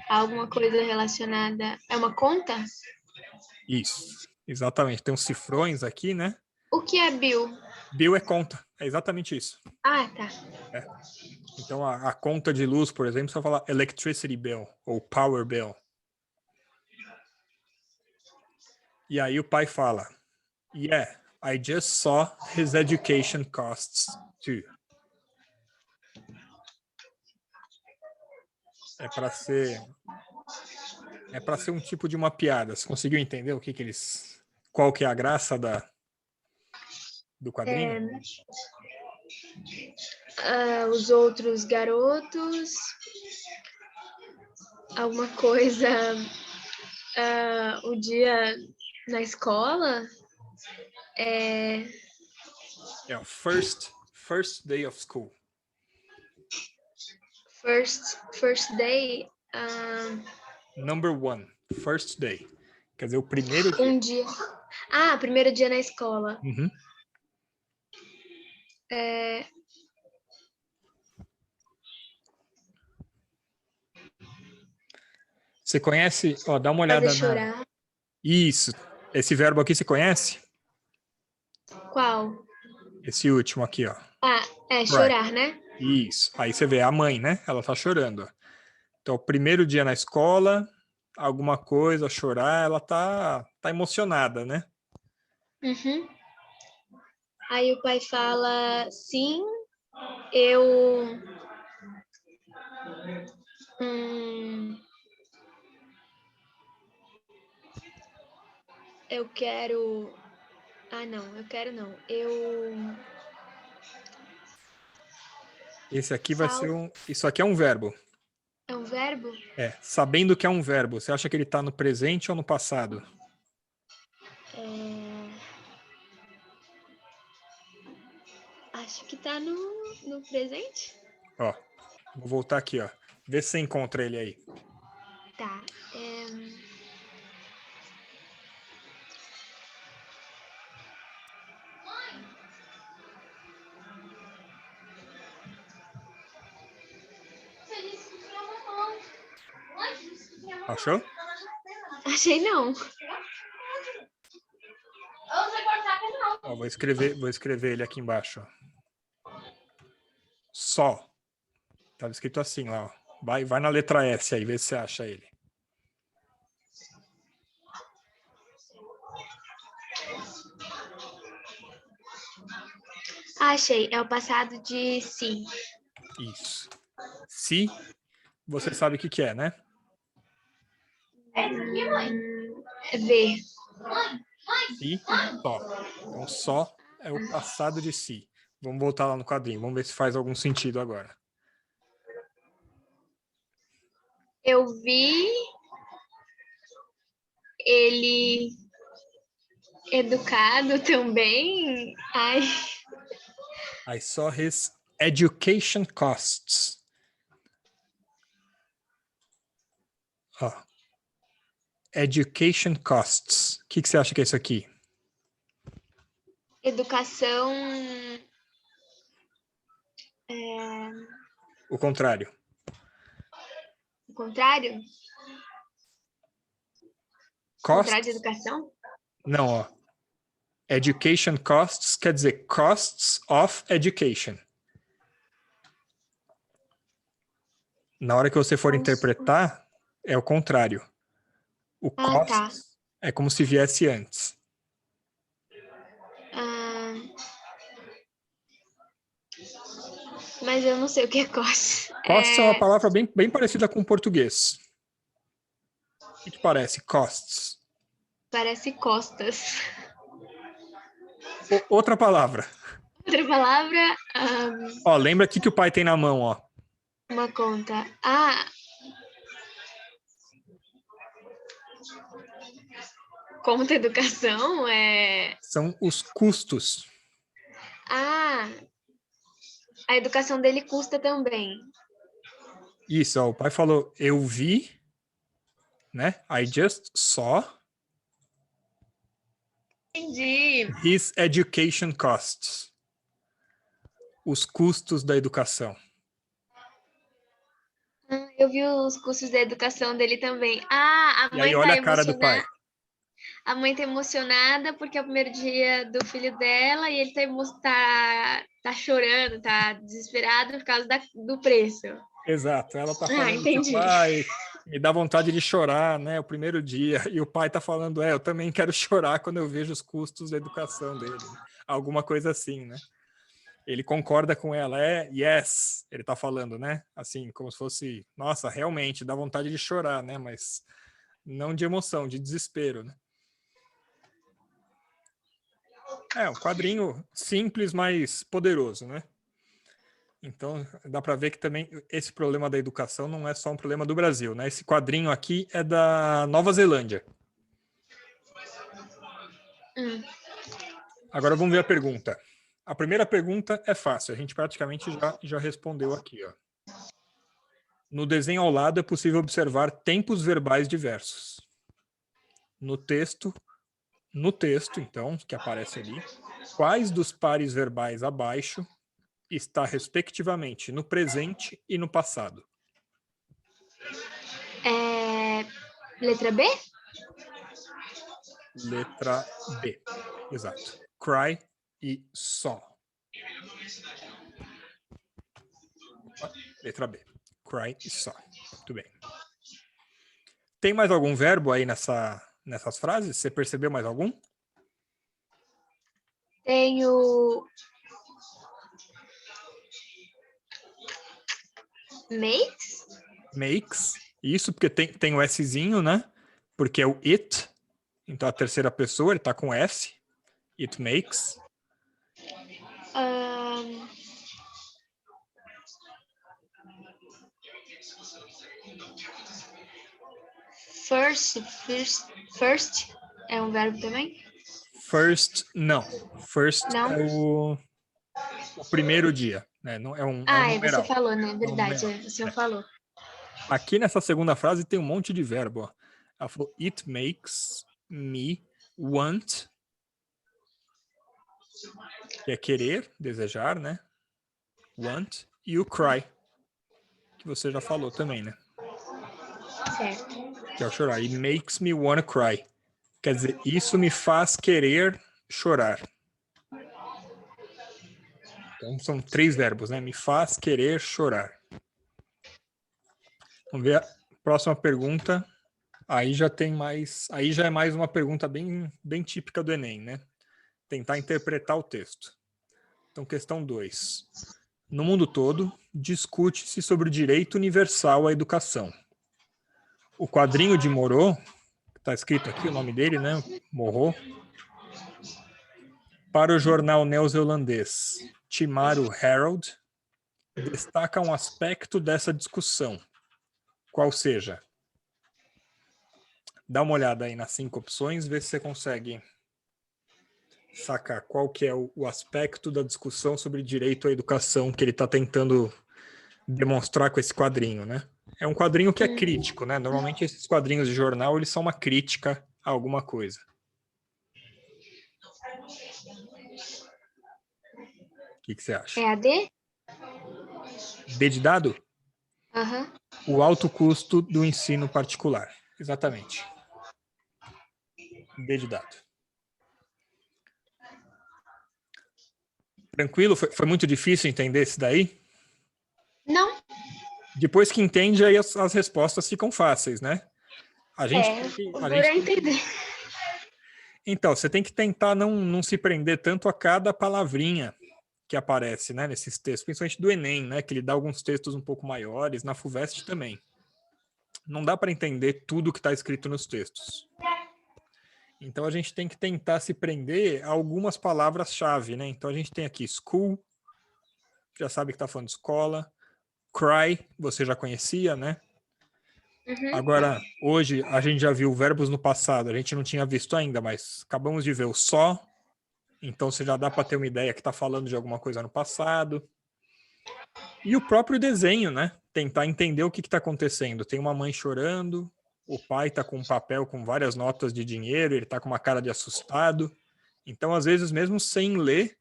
Alguma coisa relacionada... É uma conta?
Isso, exatamente. Tem uns cifrões aqui, né?
O que é bill?
Bill é conta, é exatamente isso.
Ah, tá.
Então a conta de luz, por exemplo, você fala electricity bill ou power bill. E aí o pai fala: Yeah, I just saw his education costs too. É para ser um tipo de uma piada. Você conseguiu entender o que eles, qual que é a graça do quadrinho?
Os outros garotos... Alguma coisa... o dia na escola...
É o first day of school.
First day...
Number 1, first day. Quer dizer, o primeiro dia.
Um dia... primeiro dia na escola.
Uhum. Você conhece? Ó, dá uma olhada
Fazer chorar.
Isso. Esse verbo aqui você conhece?
Qual?
Esse último aqui, ó.
Chorar, né?
Isso. Aí você vê a mãe, né? Ela tá chorando. Ó. Então, o primeiro dia na escola, alguma coisa, chorar, ela tá emocionada, né?
Uhum. Aí o pai fala, sim, eu... eu quero... não, eu quero não.
Esse aqui vai ser Isso aqui é um verbo.
É um verbo?
Sabendo que é um verbo, você acha que ele tá no presente ou no passado?
Acho que tá no presente.
Ó, vou voltar aqui, ó. Vê se você encontra ele aí.
Tá.
Achou?
Achei não.
Ó, vou escrever ele aqui embaixo. Ó. Só. Tava escrito assim lá, ó. Vai na letra S aí, vê se você acha ele.
Achei. É o passado de sim.
Isso. Se, você sabe o que é, né?
Ver.
Se, só. Então, só é o passado de si. Vamos voltar lá no quadrinho, vamos ver se faz algum sentido agora.
Eu vi ele educado também. Ai.
I saw his education costs. Ó, education costs. O que você acha que é isso aqui?
Educação.
O contrário.
O contrário? Contrário de educação?
Não, ó. Education costs quer dizer costs of education. Na hora que você for interpretar, é o contrário. O costs é como se viesse antes.
Mas eu não sei o que é costs.
Costs é uma palavra bem parecida com o português. O que parece? Costs.
Parece costas.
Outra palavra.
Outra palavra.
Ó, lembra aqui que o pai tem na mão, ó.
Uma conta. Conta educação
São os custos.
A educação dele custa também.
Isso, ó, o pai falou, eu vi, né? I just saw.
Entendi.
His education costs. Os custos da educação.
Eu vi os custos da educação dele também. A
E
mãe
aí olha
tá
a cara do pai.
A mãe tá emocionada porque é o primeiro dia do filho dela e ele tá chorando, tá desesperado por causa do preço.
Exato, ela tá falando,
entendi.
Pai, me dá vontade de chorar, né, o primeiro dia, e o pai tá falando, eu também quero chorar quando eu vejo os custos da educação dele, alguma coisa assim, né? Ele concorda com ela, yes, ele tá falando, né, assim, como se fosse, nossa, realmente, dá vontade de chorar, né, mas não de emoção, de desespero, né? É um quadrinho simples, mas poderoso, né? Então, dá para ver que também esse problema da educação não é só um problema do Brasil, né? Esse quadrinho aqui é da Nova Zelândia. Agora vamos ver a pergunta. A primeira pergunta é fácil, a gente praticamente já respondeu aqui, ó. No desenho ao lado é possível observar tempos verbais diversos. No texto, então, que aparece ali, quais dos pares verbais abaixo está respectivamente no presente e no passado?
Letra B?
Letra B, exato. Cry e saw. Letra B. Cry e saw. Muito bem. Tem mais algum verbo aí nessas frases? Você percebeu mais algum?
Tenho
Makes. Isso, porque tem o Szinho, né? Porque é o it. Então, a terceira pessoa, ele tá com S. It makes.
First é um verbo também?
First, não. First
não?
é o primeiro dia, né? Não, é um numeral.
Você falou, né? Verdade,
você
falou.
Aqui nessa segunda frase tem um monte de verbo. Ó. Ela falou, it makes me want, que é querer, desejar, né? Want, e o cry, que você já falou também, né?
Certo.
Que é o chorar. It makes me wanna cry. Quer dizer, isso me faz querer chorar. Então são 3 verbos, né? Me faz querer chorar. Vamos ver a próxima pergunta. Aí já é mais uma pergunta bem típica do Enem, né? Tentar interpretar o texto. Então, questão 2. No mundo todo, discute-se sobre o direito universal à educação. O quadrinho de Moreau, está escrito aqui o nome dele, né? Moreau. Para o jornal neozelandês Timaru Herald, destaca um aspecto dessa discussão, qual seja? Dá uma olhada aí nas 5 opções, vê se você consegue sacar qual que é o aspecto da discussão sobre direito à educação que ele está tentando demonstrar com esse quadrinho, né? É um quadrinho que é crítico, né? Normalmente esses quadrinhos de jornal, eles são uma crítica a alguma coisa. O que você acha?
É a D?
D de dado?
Aham.
O alto custo do ensino particular. Exatamente. D de dado. Tranquilo? Foi muito difícil entender esse daí?
Não,
Depois que entende, aí as respostas ficam fáceis, né? A gente tem que,
o
a
duro é
gente tem que-
entender.
Então, você tem que tentar não se prender tanto a cada palavrinha que aparece, né, nesses textos, principalmente do Enem, né, que ele dá alguns textos um pouco maiores, na FUVEST também. Não dá para entender tudo que está escrito nos textos. Então, a gente tem que tentar se prender a algumas palavras-chave, né? Então, a gente tem aqui school, já sabe que está falando de escola. Cry, você já conhecia, né?
Uhum.
Agora, hoje, a gente já viu verbos no passado, a gente não tinha visto ainda, mas acabamos de ver o só. Então, você já dá para ter uma ideia que está falando de alguma coisa no passado. E o próprio desenho, né? Tentar entender o que está acontecendo. Tem uma mãe chorando, o pai está com um papel com várias notas de dinheiro, ele está com uma cara de assustado. Então, às vezes, mesmo sem ler,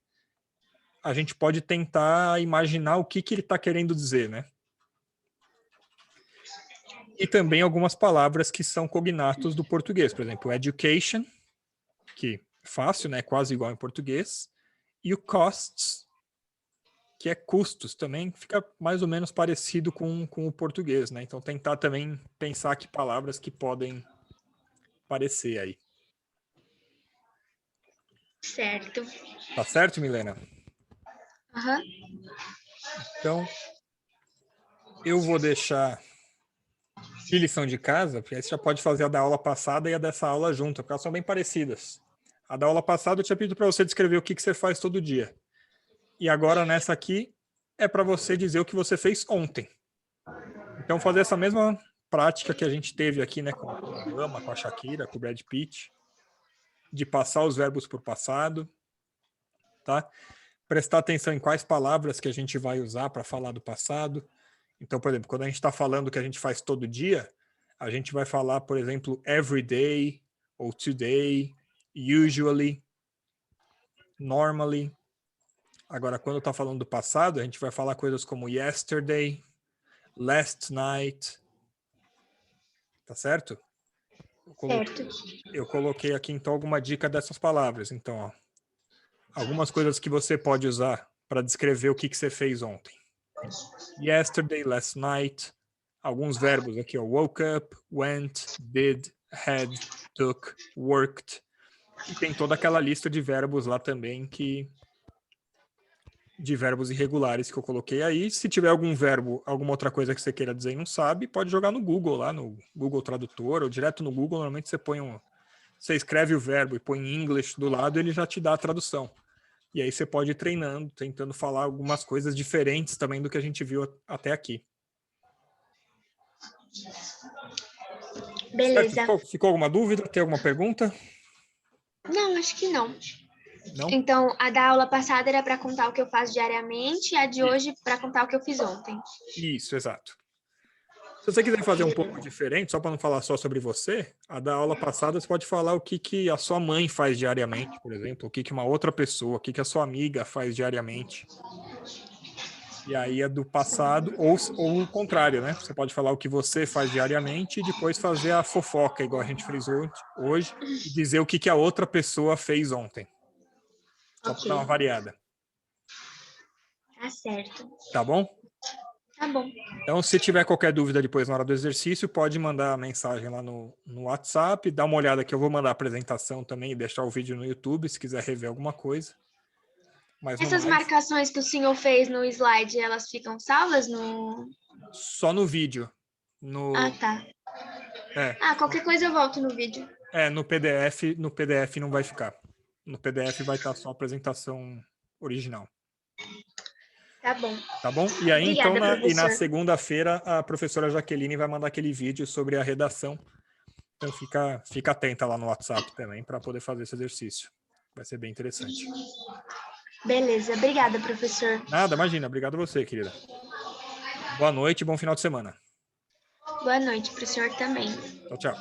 a gente pode tentar imaginar o que ele está querendo dizer, né? E também algumas palavras que são cognatos do português. Por exemplo, education, que é fácil, né? Quase igual em português. E o costs, que é custos também, fica mais ou menos parecido com o português, né? Então tentar também pensar que palavras que podem parecer aí.
Certo.
Tá certo, Milena?
Aham.
Então, eu vou deixar de lição de casa, porque aí você já pode fazer a da aula passada e a dessa aula junto, porque elas são bem parecidas. A da aula passada eu tinha pedido para você descrever o que você faz todo dia. E agora nessa aqui é para você dizer o que você fez ontem. Então fazer essa mesma prática que a gente teve aqui, né, com a Obama, com a Shakira, com o Brad Pitt, de passar os verbos por passado, tá? Prestar atenção em quais palavras que a gente vai usar para falar do passado. Então, por exemplo, quando a gente está falando que a gente faz todo dia, a gente vai falar, por exemplo, every day, ou today, usually, normally. Agora, quando está falando do passado, a gente vai falar coisas como yesterday, last night. Tá certo?
Certo.
Eu coloquei aqui, então, alguma dica dessas palavras. Então, ó, algumas coisas que você pode usar para descrever o que você fez ontem. Yesterday, last night. Alguns verbos aqui, ó. Woke up, went, did, had, took, worked. E tem toda aquela lista de verbos lá também de verbos irregulares que eu coloquei aí. Se tiver algum verbo, alguma outra coisa que você queira dizer e não sabe, pode jogar no Google, lá no Google Tradutor, ou direto no Google. Normalmente você escreve o verbo e põe em English do lado, ele já te dá a tradução. E aí você pode ir treinando, tentando falar algumas coisas diferentes também do que a gente viu até aqui.
Beleza.
Ficou alguma dúvida? Tem alguma pergunta?
Não, acho que não.
Não?
Então, a da aula passada era para contar o que eu faço diariamente, e a de hoje para contar o que eu fiz ontem.
Isso, exato. Se você quiser fazer um pouco diferente, só para não falar só sobre você, a da aula passada você pode falar o que a sua mãe faz diariamente, por exemplo, o que uma outra pessoa, o que a sua amiga faz diariamente. E aí é do passado, ou o contrário, né? Você pode falar o que você faz diariamente e depois fazer a fofoca, igual a gente fez hoje, e dizer o que a outra pessoa fez ontem. Só para dar uma variada.
Tá certo.
Tá bom?
Tá bom.
Então, se tiver qualquer dúvida depois na hora do exercício, pode mandar a mensagem lá no WhatsApp, dá uma olhada que eu vou mandar a apresentação também e deixar o vídeo no YouTube, se quiser rever alguma coisa. Mas
Essas marcações que o senhor fez no slide, elas ficam salvas no...
Só no vídeo.
Ah, tá. Qualquer coisa eu volto no vídeo.
No PDF não vai ficar. No PDF vai estar só a apresentação original.
Tá bom.
Tá bom? E aí,
Obrigada,
então, na
professor.
segunda-feira, a professora Jaqueline vai mandar aquele vídeo sobre a redação. Então, fica atenta lá no WhatsApp também para poder fazer esse exercício. Vai ser bem interessante.
Beleza, obrigada, professor.
Nada, imagina. Obrigado a você, querida. Boa noite e bom final de semana.
Boa noite para o senhor também.
Tchau, tchau.